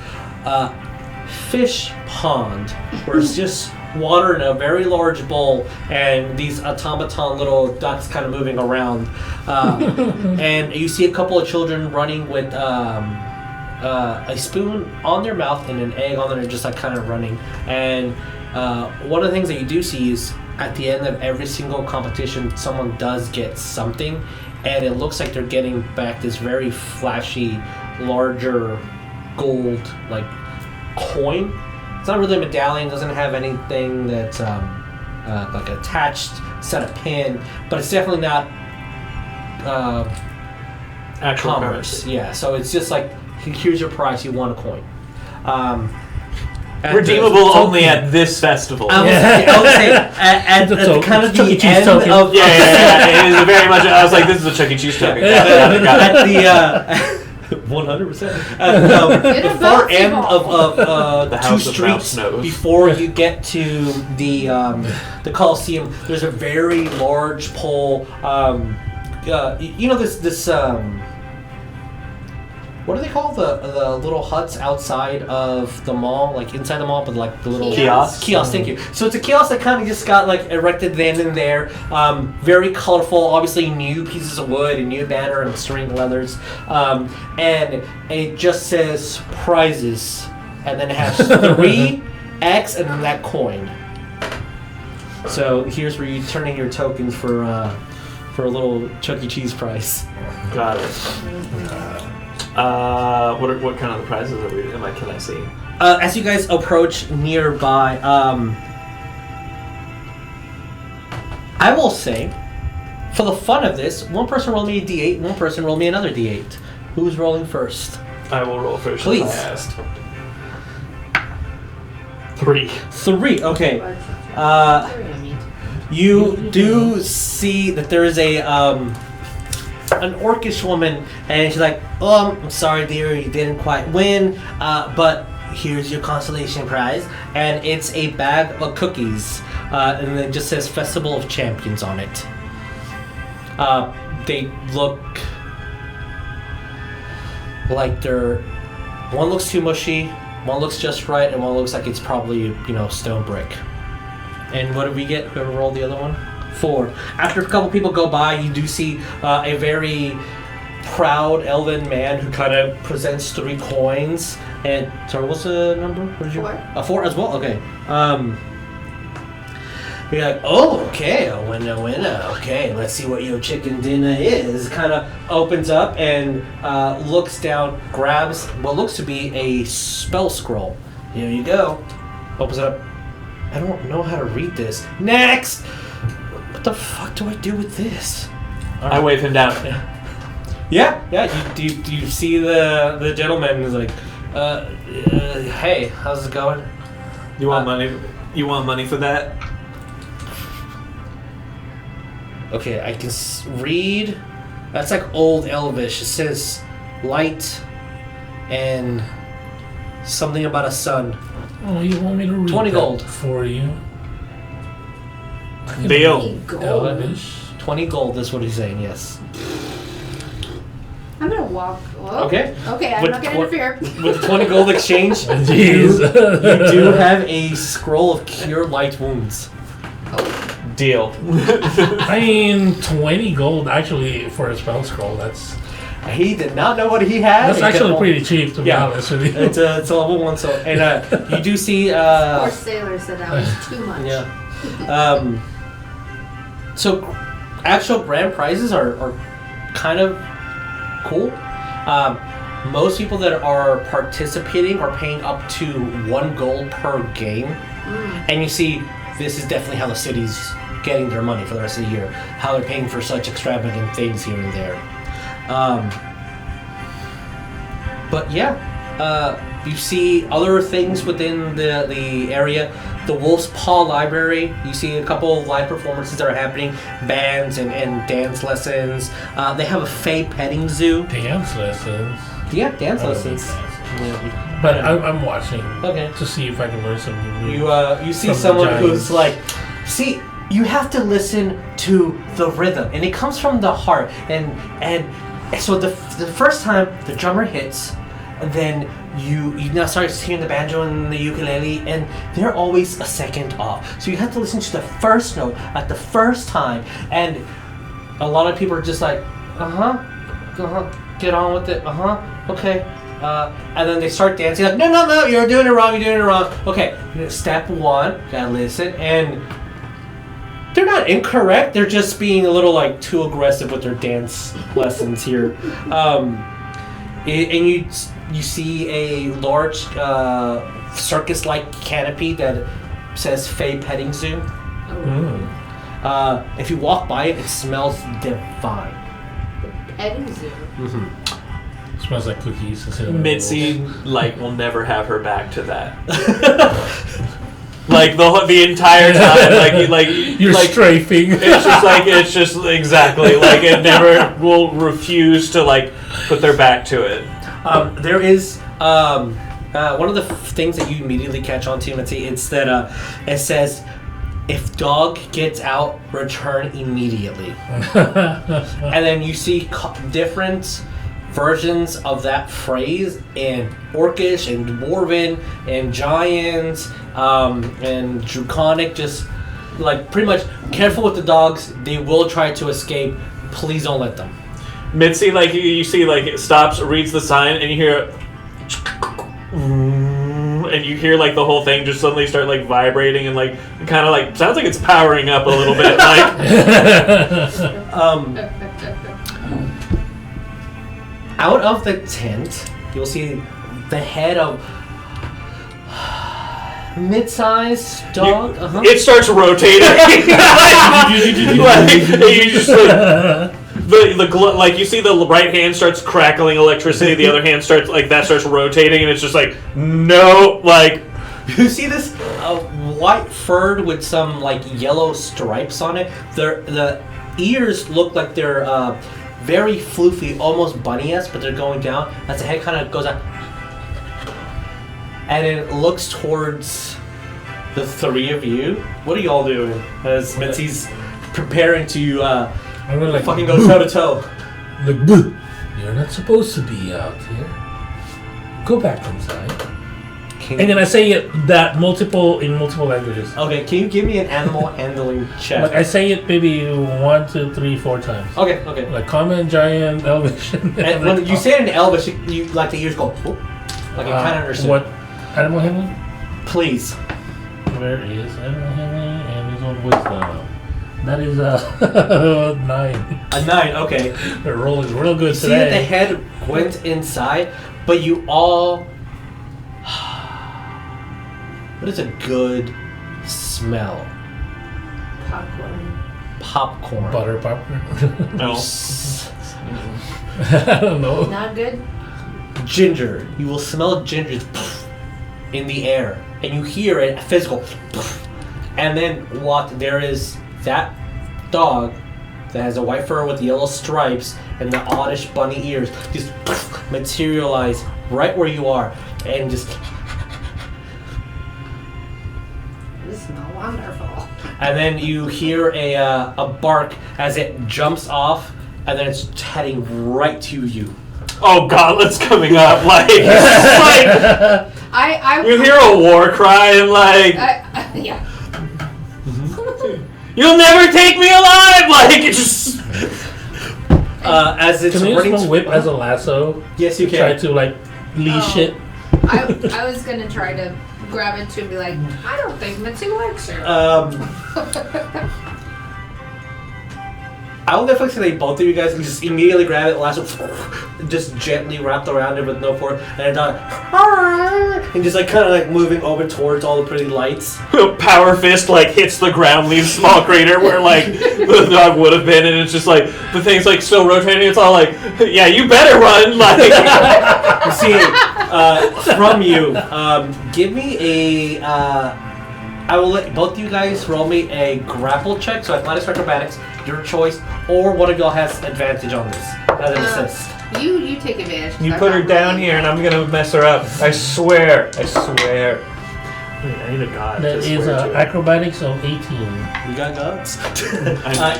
fish pond where it's just water in a very large bowl, and these automaton little ducks kind of moving around. And you see a couple of children running with a spoon on their mouth and an egg on there, just like kind of running. And one of the things that you do see is at the end of every single competition, someone does get something, and it looks like they're getting back this very flashy, larger gold like coin. It's not really a medallion, doesn't have anything that's like attached set of pin, but it's definitely not Actual commerce. currency. Yeah, so it's just like, here's your price, you want a coin. Redeemable only at this festival. I would say at kind of Chuck E. the Cheese end token. of Yeah. It is very much. I was like, this is a Chuck E. Cheese token. Got it. at the 100%. At the far end of The 2 House of Mouse streets knows. before you get to the Coliseum, there's a very large pole. You know this what do they call the little huts outside of the mall, like inside the mall, but like the little Kiosk? Kiosk, thank you. So it's a kiosk that kind of just got like erected then and there. Very colorful, obviously new pieces of wood and new banner and string leathers. And it just says prizes, and then it has 3X and then that coin. So here's where you turn in your tokens for a little Chuck E. Cheese prize. Got it. What kind of the prizes are we? Can I see? As you guys approach nearby, I will say, for the fun of this, one person roll me a D8, and one person roll me another D8. Who's rolling first? I will roll first. Please. As I asked. 3. 3. Okay. You do see that there is an orcish woman, and she's like, "Oh, I'm sorry, dear, you didn't quite win, but here's your consolation prize," and it's a bag of cookies, and it just says Festival of Champions on it. They look like one looks too mushy, one looks just right, and one looks like it's probably, stone brick. And what did we get? Whoever rolled the other one? 4. After a couple people go by, you do see a very proud elven man who kind of presents 3 coins. And sorry, what's the number? What did you? 4. 4 as well. Okay. You're like, oh, okay, a winner. Okay, let's see what your chicken dinner is. Kind of opens up and looks down, grabs what looks to be a spell scroll. Here you go. Opens it up. I don't know how to read this. Next! What the fuck do I do with this? I wave him down. Yeah. You see the gentleman is like, hey, how's it going? You want money? You want money for that? Okay, I can read. That's like old Elvish. It says light and something about a sun. Oh, you want me to read 20 that gold. for you? Deal. Elvish. 20 gold, that's what he's saying, yes. I'm gonna walk. Whoa. Okay. Okay, I'm With not gonna tw- interfere. With 20 gold exchange, Jeez. you do have a scroll of cure light wounds. Deal. I mean, 20 gold actually for a spell scroll. That's He did not know what he had. that's actually pretty cheap, to be Yeah. honest with you. It's a level 1, so and you do see Poor sailor said that was too much. yeah. So actual grand prizes are kind of cool. Most people that are participating are paying up to 1 gold per game, and you see this is definitely how the city's getting their money for the rest of the year. How they're paying for such extravagant things here and there. But yeah, you see other things within the area. The Wolf's Paw Library, you see a couple of live performances that are happening, bands and dance lessons. They have a Fey petting zoo. Dance lessons. Yeah, dance Oh, lessons. But I'm watching Okay. to see if I can learn some new. You see From the someone giants. who's like, see, you have to listen to the rhythm, and it comes from the heart. And so the first time the drummer hits, and then you now start hearing the banjo and the ukulele, and they're always a second off. So you have to listen to the first note at the first time, and a lot of people are just like, get on with it, okay. And then they start dancing like, no, you're doing it wrong, Okay, step 1, gotta listen, and they're not incorrect, they're just being a little like too aggressive with their dance lessons here. And you see a large circus-like canopy that says Fey Petting Zoo. If you walk by it, it smells divine. Petting zoo. Smells like cookies instead of Mitzi will never have her back to that. Like the entire time, You're strafing. it's just exactly like it never will refuse to put their back to it. There is one of the things that you immediately catch on to, Mitzi. It's that it says, "If dog gets out, return immediately." And then you see different versions of that phrase in Orcish and Dwarven and Giant and Draconic. Just pretty much, careful with the dogs. They will try to escape. Please don't let them. Mitzi, you see, it stops, reads the sign, and you hear, and you hear the whole thing just suddenly start vibrating and kind of sounds like it's powering up a little bit. Out of the tent, you'll see the head of mid-sized dog. It starts rotating. You just you see the right hand starts crackling electricity, the other hand starts starts rotating, and it's just no. You see this white furred with some yellow stripes on it. The ears look like they're very floofy, almost bunny-esque, but they're going down. As the head kind of goes out, and it looks towards the 3 of you. What are y'all doing as Mitzi's preparing to I'm gonna fucking go toe to toe? You're not supposed to be out here. Go back inside. And then I say it in multiple languages. Okay, can you give me an animal handling check? Like I say it maybe 1, 2, 3, 4 times. Okay, okay. Like common, giant, elvish. And when you say it in Elvish, you like the ears go, whoop. Like I kind of understand. What animal handling? Please. Where is animal handling and his own wisdom? That is 9. A 9, okay. They're rolling real good See that the today. head went inside, but you all... What is a good smell? Popcorn. Butter popcorn. No. I don't know. Not good. Ginger. You will smell ginger in the air, and you hear it physical. And then what? There is that dog that has a white fur with yellow stripes and the oddish bunny ears just materialize right where you are, and just. This smells wonderful. And then you hear a bark as it jumps off, and then it's heading right to you. Oh god, what's coming up? Like, it's like you hear a war cry and like, yeah. you'll never take me alive. Like it just. As it's Can we running use one whip as a lasso? Yes, you to try can. to like leash it. I was gonna try to grab it too and be like, I don't think Mitzi likes her. I will definitely say both of you guys can just immediately grab it, lasso, just gently wrapped around it with no force, and it's done, and just like kind of like moving over towards all the pretty lights. Power fist like hits the ground, leaves a small crater where like the dog would have been, and it's just like the thing's like still rotating. It's all like, yeah, you better run. Like You see, from you, give me a. I will let both you guys roll me a grapple check, so athletics or acrobatics, your choice, or one of y'all has advantage on this as an assist. You take advantage. 'cause you I'm put her not down really here, and good. I'm gonna mess her up. I swear. I swear. Wait, I need a god. That to is swear to. acrobatics of 18. You got gods?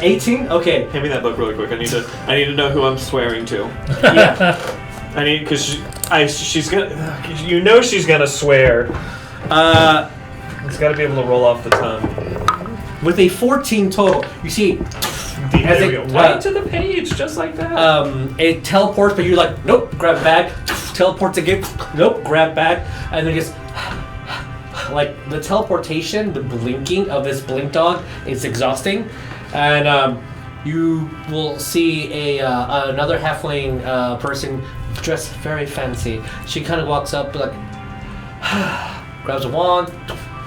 18? Okay. Hand me that book really quick. I need to know who I'm swearing to. Yeah. I need because she's gonna. You know she's gonna swear. It's got to be able to roll off the tongue. With a 14 total, you see, There we go. it, Right to the page, just like that. it teleports, but you're like, nope, grab bag, teleports again, nope, grab bag, and then just, like, the teleportation, the blinking of this blink dog is exhausting, and you will see another halfling person dressed very fancy. She kind of walks up, like, grabs a wand,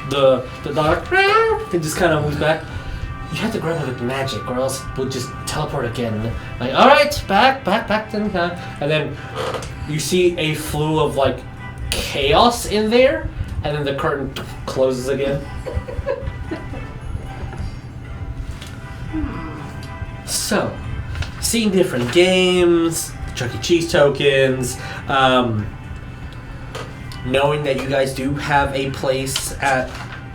the dog, and just kind of moves back. You have to grab it with magic, or else we'll just teleport again. Like, all right, back, then. And then you see a flow of like chaos in there, and then the curtain closes again. So, seeing different games, Chuck E. Cheese tokens, knowing that you guys do have a place at,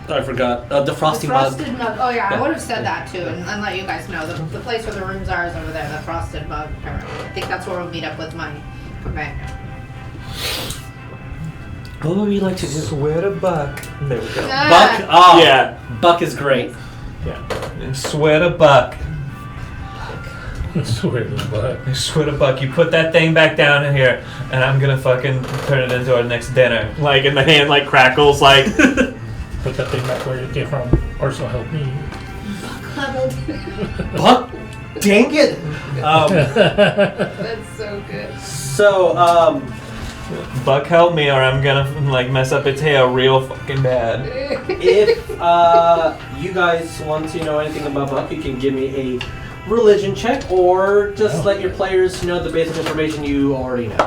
I forgot, the Frosty Mug. Frosted Mug. Oh yeah, I would have said that too, and let you guys know. The place where the rooms are is over there, the Frosted Mug. I think that's where we'll meet up with my companion. What would you like to do? Swear to Buck. There we go. Buck? Oh, Yeah. Buck is great. Yeah. Swear to Buck. Swear to God. I swear to Buck, you put that thing back down in here, and I'm gonna fucking turn it into our next dinner. Like, and the hand like crackles, like. Put that thing back where you came from, or so help me. Buck? Dang it! That's so good. So, Buck, help me, or I'm gonna like mess up its hair real fucking bad. if you guys want to know anything about Buck, you can give me a religion check, or just let your players know the basic information you already know.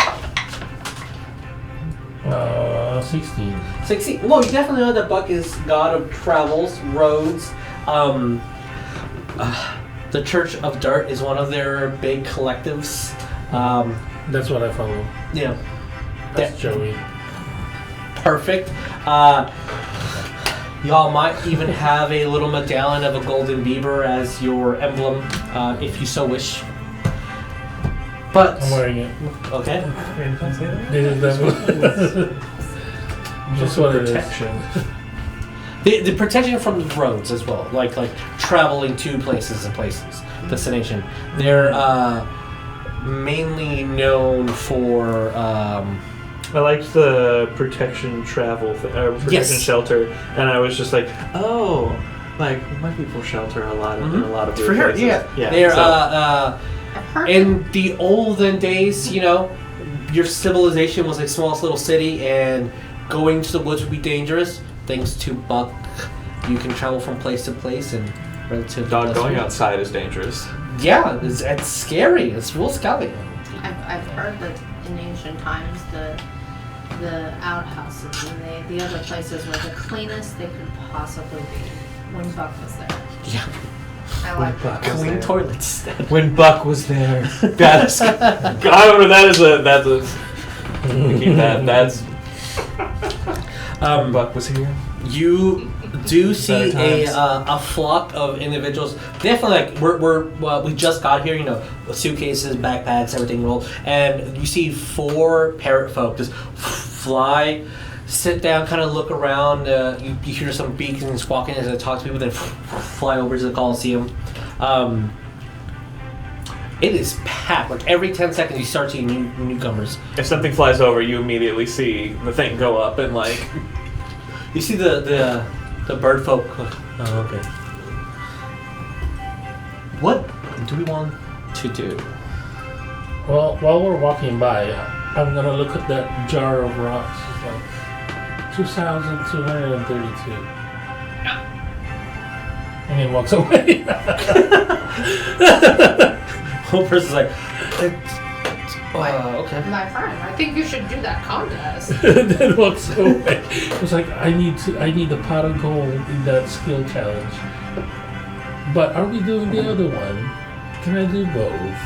16. 16. Well, you definitely know that Buck is god of travels, roads. The Church of Dirt is one of their big collectives. That's what I follow. Yeah. That's Jowy. Perfect. Y'all might even have a little medallion of a golden beaver as your emblem, if you so wish. But I'm wearing it. okay. This is the Just what it is. protection. The protection from the roads as well, like traveling to places and places, destination. They're mainly known for. I liked the protection travel protection Yes. shelter, and I was just like, oh, like my people shelter a lot in a lot of For weird sure, places. yeah. They're so- I've heard in the olden days, your civilization was a small little city, and going to the woods would be dangerous. Thanks to Buck, you can travel from place to place and relatively. Dog less going risky. outside is dangerous. Yeah, it's scary. It's real scary. I've heard that in ancient times the outhouses and the other places were the cleanest they could possibly be when Buck was there. Yeah, I like that. clean toilets. When Buck was there, that's. I don't know. That's a. Keep that. That's. Buck was here. You do see Better a flock of individuals. Definitely, we just got here. Suitcases, backpacks, everything rolled, and you see 4 parrot folk just fly, sit down, kind of look around. You hear some beaks and squawking as they talk to people, then fly over to the Coliseum. It is packed. Like every 10 seconds, you start seeing newcomers. If something flies over, you immediately see the thing go up and like. You see the bird folk. Oh, okay. What do we want to do? Well, while we're walking by, I'm gonna look at that jar of rocks. It's like 2,232. And then walks away. One person's like, okay. My friend, I think you should do that contest. And then walks away. It's like I need the pot of gold in that skill challenge. But are we doing the other one? Can I do both?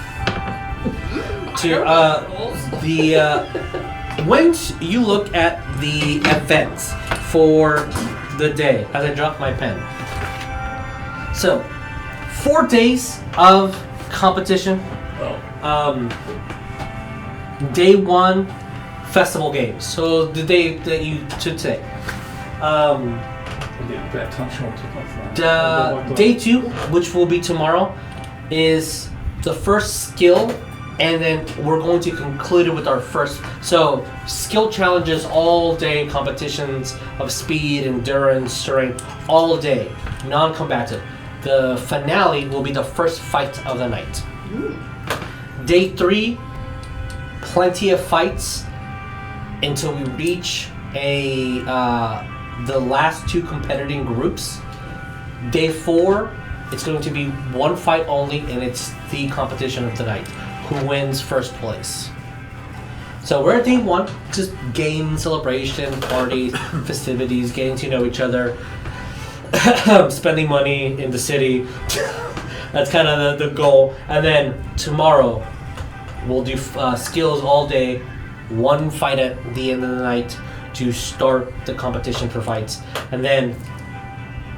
Once you look at the events for the day, as I drop my pen. So, 4 days of competition. Day 1, festival games. So the day that you should say. Day 2, which will be tomorrow, is the first skill, and then we're going to conclude it with our first. So skill challenges all day, competitions of speed, endurance, strength, all day, non-combative. The finale will be the first fight of the night. Day 3, plenty of fights until we reach the last 2 competing groups. Day 4, it's going to be 1 fight only, and it's the competition of the night. Who wins first place? So we're at day 1, just game, celebration, parties, festivities, getting to know each other, spending money in the city. That's kind of the goal. And then tomorrow, we'll do skills all day, 1 fight at the end of the night to start the competition for fights. And then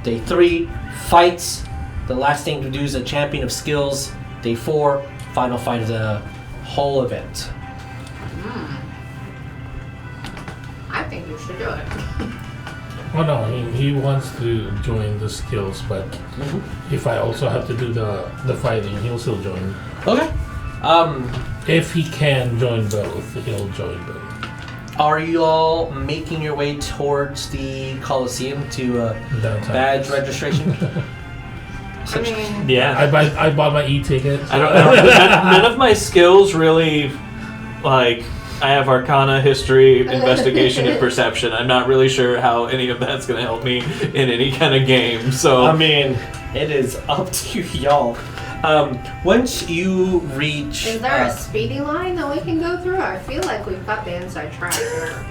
day 3, fights. The last thing to do is a champion of skills. Day 4, final fight of the whole event. I think you should do it. Oh no, he wants to join the skills, but if I also have to do the fighting, he'll still join. Okay. If he can join both, he'll join both. Are you all making your way towards the Coliseum to Downtown. badge registration? I mean, Yeah. I bought my e-ticket. I don't none of my skills really, like, I have Arcana, History, Investigation, and Perception. I'm not really sure how any of that's going to help me in any kind of game, so... I mean, it is up to y'all. Once you reach... Is there a speedy line that we can go through? I feel like we've got the inside track here.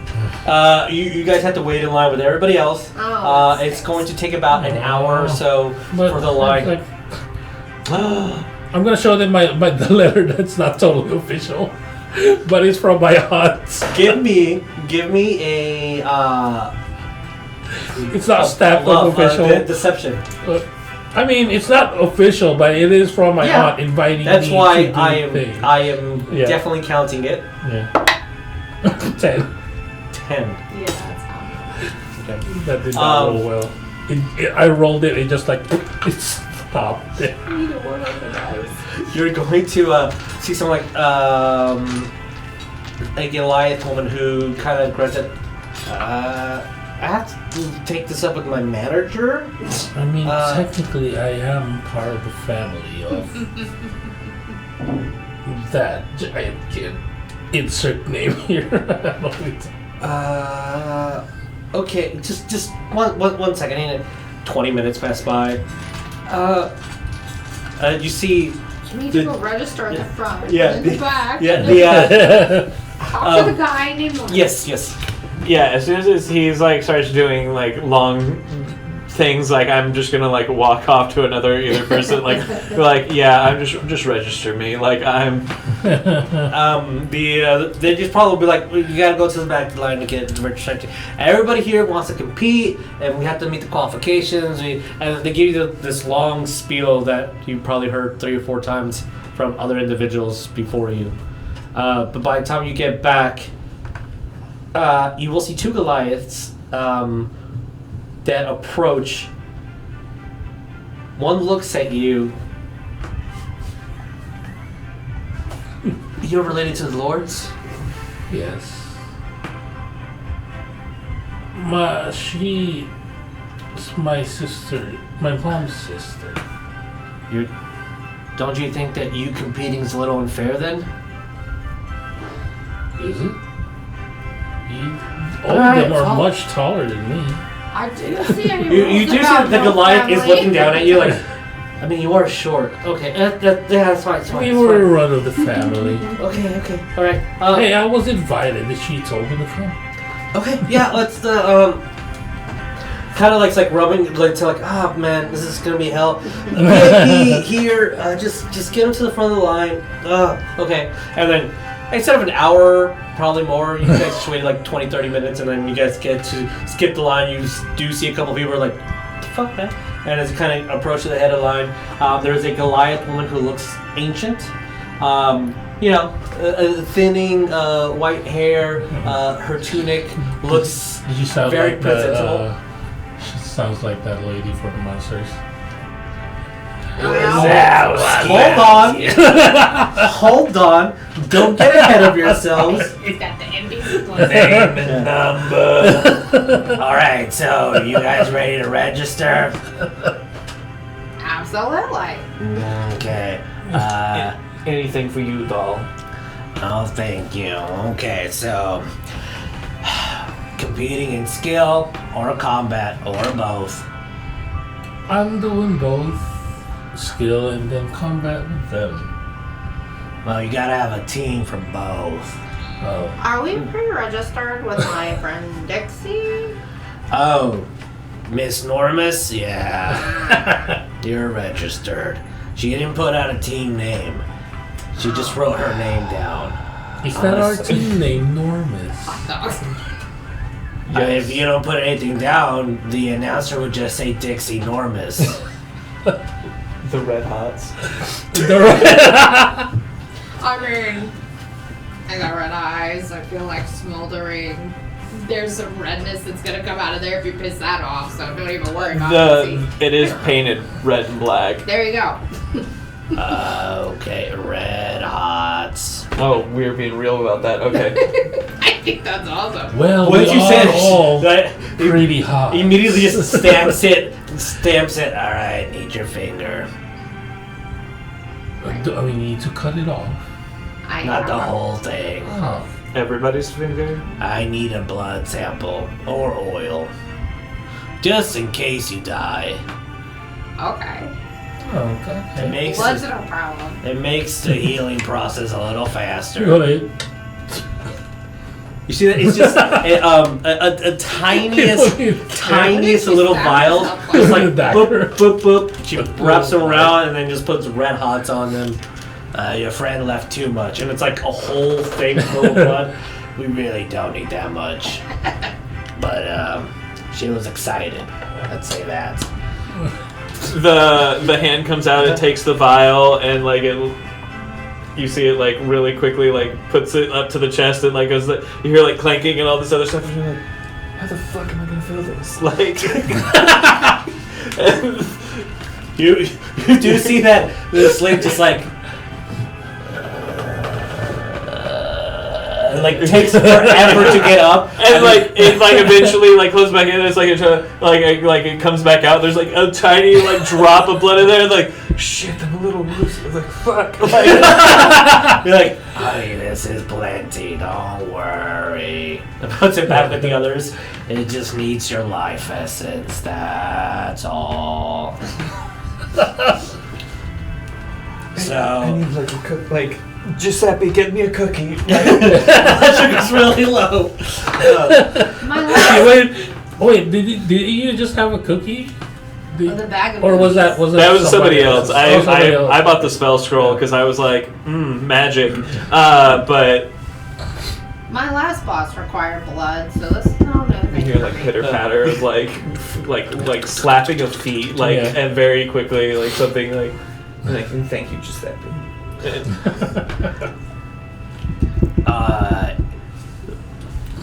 You guys have to wait in line with everybody else. Oh, it's going to take about an hour or so But for the line. like, I'm gonna show them the letter that's not totally official, but it's from my aunt. Give me a It's not stamped as official. Deception. I mean, it's not official, but it is from my Yeah. aunt inviting That's me why to do things. I am Yeah. definitely counting it. Yeah. 10. 10. Yeah, that's how. Okay. That did not roll well. I rolled it. It just like it stopped. I need to work on the dice. You're going to see someone like a Goliath woman who kind of grunts it. I have to take this up with my manager. I mean, technically, I am part of the family of that giant kid. Insert name here. Okay, just one second. I need 20 minutes pass by. You see. You need to go register at the front. Yeah, And in the back. Yeah, Talk to the guy named Mike. Yes. yeah. As soon as he's like starts doing like long things, like I'm just gonna like walk off to another either person, like yeah, I'm just register me, like I'm. They just probably be like, you gotta go to the back line to get the registration. Everybody here wants to compete, and we have to meet the qualifications. And they give you this long spiel that you probably heard 3 or 4 times from other individuals before you. But by the time you get back, you will see 2 Goliaths that approach. One looks at you. You're related to the lords? Yes. She's my sister, my mom's sister. Don't you think that you competing is a little unfair then? Is it? All of them are much taller than me. I didn't see any You rules do see about that the no Goliath is family. looking down at you like, I mean, you are short. Okay, that's fine. It's fine. We it's were a fine. run of the family. Okay, all right. Hey, I was invited. She told me to come. Okay, yeah. Let's kind of like rubbing like to like, oh man, this is gonna be hell. Okay, here, just get him to the front of the line. Okay, and then instead of an hour, probably more, you guys just waited like 20-30 minutes, and then you guys get to skip the line. You do see a couple people are like, what the fuck, man? And as you kind of approach to the head of the line, there's a Goliath woman who looks ancient. Thinning white hair. Her tunic looks She sounds very like presentable. She sounds like that lady from the Monsters. Hold on. Don't get ahead of yourselves. Is that the ending? Name and number. All right, so you guys ready to register? Absolutely. Okay. Anything for you, doll. Oh, thank you. Okay, so competing in skill or combat or both. I'm doing both skill and then combat with them. Well, you gotta have a team for both. Oh. Are we pre-registered with my friend Dixie? Oh, Miss Normass? Yeah. You're registered. She didn't put out a team name. She just wrote her name down. Is that our team name, Normass? If you don't put anything down, the announcer would just say Dixie Normass. The Red Hots. I mean, I got red eyes. I feel like smoldering. There's some redness that's gonna come out of there if you piss that off. So don't even worry about it. It is painted red and black. There you go. Okay, red hots. Oh, we're being real about that. Okay. I think that's awesome. Well, Once we you said are all that, pretty hot. he immediately just stamps it. All right, need your finger. Do we need to cut it off? Not the whole thing. Oh. Everybody's finger? I need a blood sample or oil, just in case you die. Okay. Oh, It okay. makes Blood's no problem. it makes the healing process a little faster. Go ahead. You see that? It's just a tiniest little vial. Just like boop, boop, boop. She wraps them around and then just puts red hots on them. Your friend left too much. And it's like a whole thing full of blood. We really don't need that much. But she was excited. Let's say that. The hand comes out and takes the vial and like you see it like really quickly like puts it up to the chest and like goes you hear like clanking and all this other stuff and you're like, how the fuck am I gonna feel this. Like, You do see that the slave just like takes forever to get up, and like it like eventually like closes back in. And it's like it comes back out. There's like a tiny like drop of blood in there. Like shit, I'm a little loose. I'm like fuck. Like, you're like, honey, this is plenty. Don't worry. And puts it back with the others. It just needs your life essence. That's all. I So need like a cook. Like Giuseppe, get me a cookie. blood sugar's really low. My Okay, last. wait. Did you just have a cookie? The bag of Or was that That was somebody else. Somebody else. I bought the spell scroll because I was like, magic. But My last boss required blood, so this is no you thing hear for like me. pitter patter of like slapping of feet, like Yeah. and very quickly like something like thank you, Giuseppe.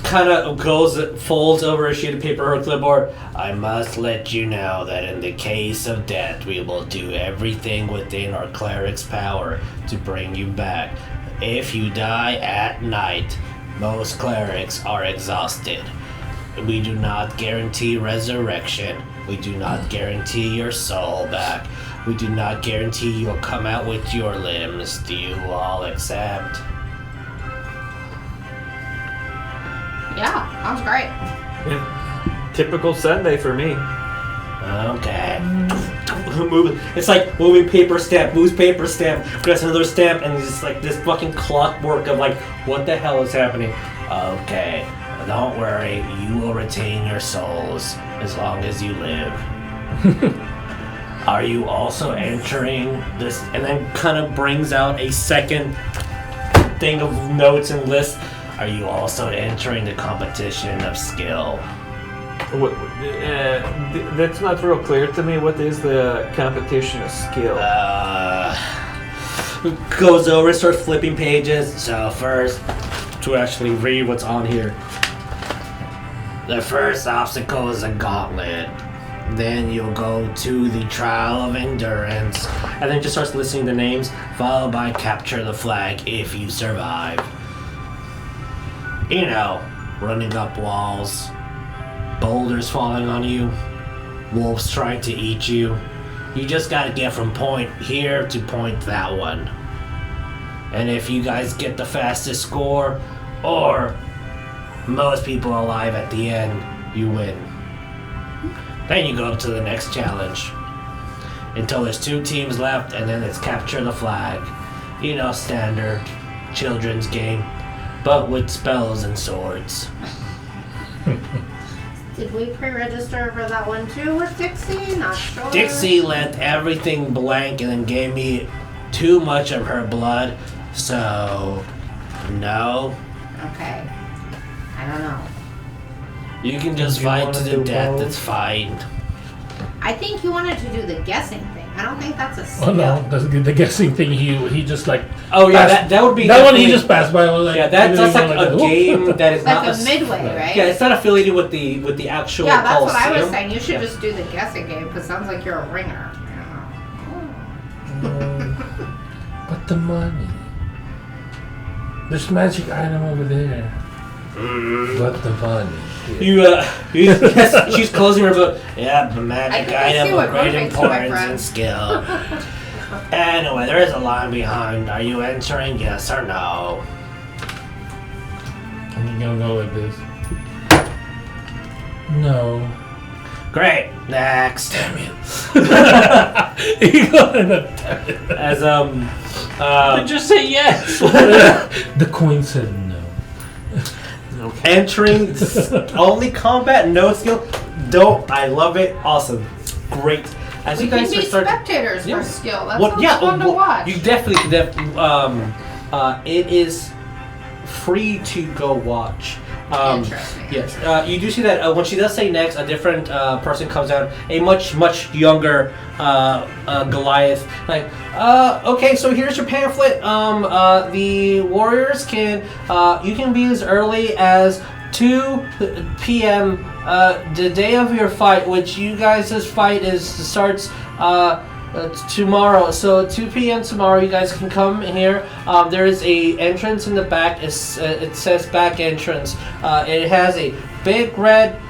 Kind of folds over a sheet of paper or clipboard. I must let you know that in the case of death, we will do everything within our cleric's power to bring you back. If you die at night, most clerics are exhausted. We do not guarantee resurrection. We do not guarantee your soul back. We do not guarantee you'll come out with your limbs. Do you all accept? Yeah, sounds great. Typical Sunday for me. Okay. It's like moving paper stamp, moves paper stamp, press another stamp, and it's just like this fucking clockwork of like, what the hell is happening? Okay, don't worry, you will retain your souls as long as you live. Are you also entering this? And then kind of brings out a second thing of notes and lists. Are you also entering the competition of skill? That's not real clear to me. What is the competition of skill? Goes over, starts flipping pages. So first, to actually read what's on here. The first obstacle is a gauntlet. Then you'll go to the trial of endurance. And then just starts listing the names, followed by capture the flag if you survive. You know, running up walls, boulders falling on you, wolves trying to eat you. You just gotta get from point here to point that one. And if you guys get the fastest score, or most people alive at the end, you win. Then you go up to the next challenge. Until there's 2 teams left, and then it's capture the flag. You know, standard children's game, but with spells and swords. Did we pre-register for that one too with Dixie? Not sure. Dixie left everything blank and then gave me too much of her blood, so no. Okay. I don't know. You can just You fight wanna to the do death, both? it's fine. I think you wanted to do the guessing thing. I don't think that's a skill. Oh no, the guessing thing. He just like. Oh yeah, passed- that would be that one he definitely- just passed by. I was like, Yeah, that's like a "Whoop." game that is Like not a midway, right? Yeah, it's not affiliated with the actual Yeah, that's what I was Coliseum. saying. You should Yeah. just do the guessing game because it sounds like you're a ringer. But the money. There's magic item over there. But the money. Yes, she's closing her book. Yeah, the I magic think I see item what of great motivates you, my importance friend. and skill. Anyway, there is a line behind. Are you entering? Yes or no? And you're gonna go like this. No. Great. Next. Damn it. You go in the As Just say yes. The queen said no. entering only combat, no skill. Dope. I love it. Awesome. Great. As We you guys can be start. spectators Yeah. for skill. That Well, sounds yeah, fun to well, watch. you definitely could. It is free to go watch. Interesting. Yes, you do see that when she does say next, a different person comes out, a much younger Goliath. Like, okay, so here's your pamphlet. The warriors can you can be as early as 2 p.m. The day of your fight, which you guys' fight starts tomorrow. So 2 p.m. tomorrow, you guys can come here. There is a entrance in the back. It says back entrance. It has a big red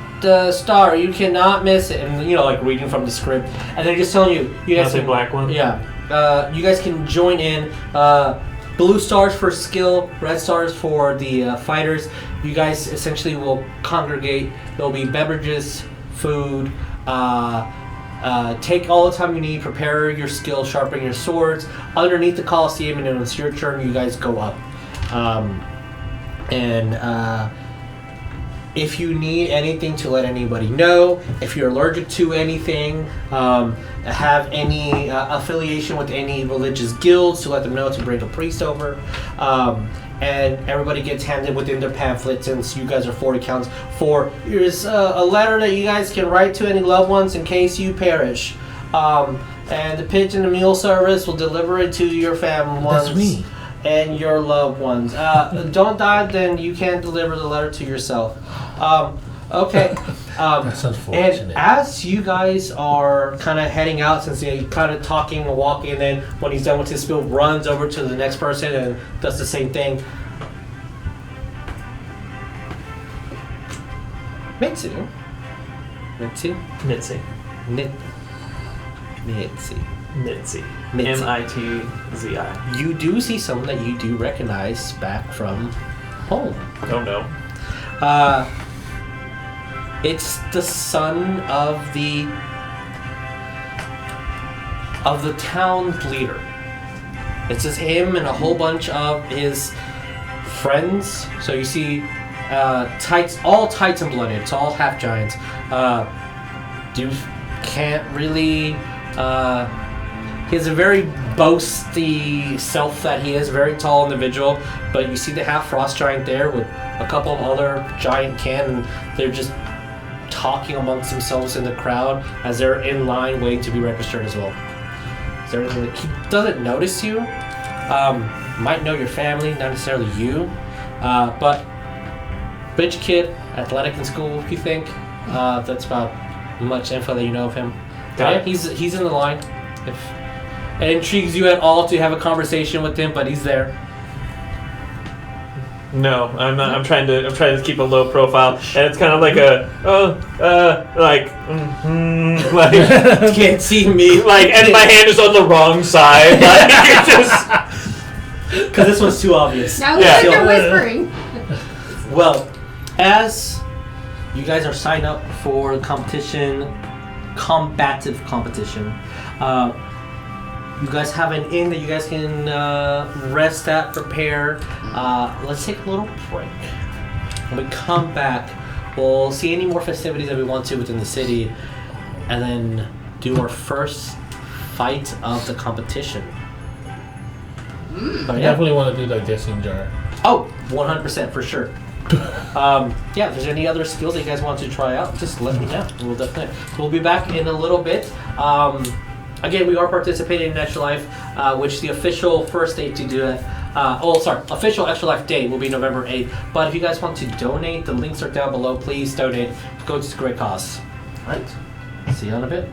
star. You cannot miss it. And like reading from the script, and they're just telling you guys That's a black one. Yeah. You guys can join in. Blue stars for skill, red stars for the fighters. You guys essentially will congregate. There'll be beverages, food. Take all the time you need. Prepare your skill, sharpen your swords. Underneath the Coliseum, and when it's your turn, you guys go up. If you need anything to let anybody know, if you're allergic to anything, have any affiliation with any religious guilds, to let them know to bring a priest over. And everybody gets handed within their pamphlet, since you guys are 40 counts. Here's a letter that you guys can write to any loved ones in case you perish. And the pigeon and mule service will deliver it to your family ones. That's me. And your loved ones. Don't die, then you can't deliver the letter to yourself. Okay. That's unfortunate. And as you guys are kind of heading out, since you're kind of talking and walking, and then when he's done with his spiel, runs over to the next person and does the same thing. Mitzi. Mitzi. Mitzi. Mitzi. Mitzi. M-I-T-Z-I. You do see someone that you do recognize back from home. Oh no. It's the son of the town leader. It's just him and a whole bunch of his friends. So you see all Titanblooded. It's all half giants. Dude can't really. He has a very boasty self that he is, very tall individual. But you see the half frost giant there with a couple of other giant can, and they're just talking amongst themselves in the crowd as they're in line waiting to be registered as well. Is there anything that he doesn't notice you? Might know your family, not necessarily you, but bitch kid, athletic in school. If you think that's about much info that you know of him. Got it. He's in the line. If it intrigues you at all to have a conversation with him, but he's there. No, I'm not. I'm trying to keep a low profile, and it's kind of like like Can't see me. like, and my hand is on the wrong side. Like, it just Because this one's too obvious. Now Yeah. look, you're whispering. Well, as you guys are signed up for the combative competition, you guys have an inn that you guys can rest at, prepare. Let's take a little break. When we come back, we'll see any more festivities that we want to within the city, and then do our first fight of the competition. But I yeah. definitely want to do the digesting jar. Oh, 100% for sure. Yeah, if there's any other skills that you guys want to try out, just let me know. We'll be back in a little bit. Again, we are participating in Extra Life, which the official first date to do it. Official Extra Life Day will be November 8th. But if you guys want to donate, the links are down below. Please donate. Go to great cause. All right. See you in a bit.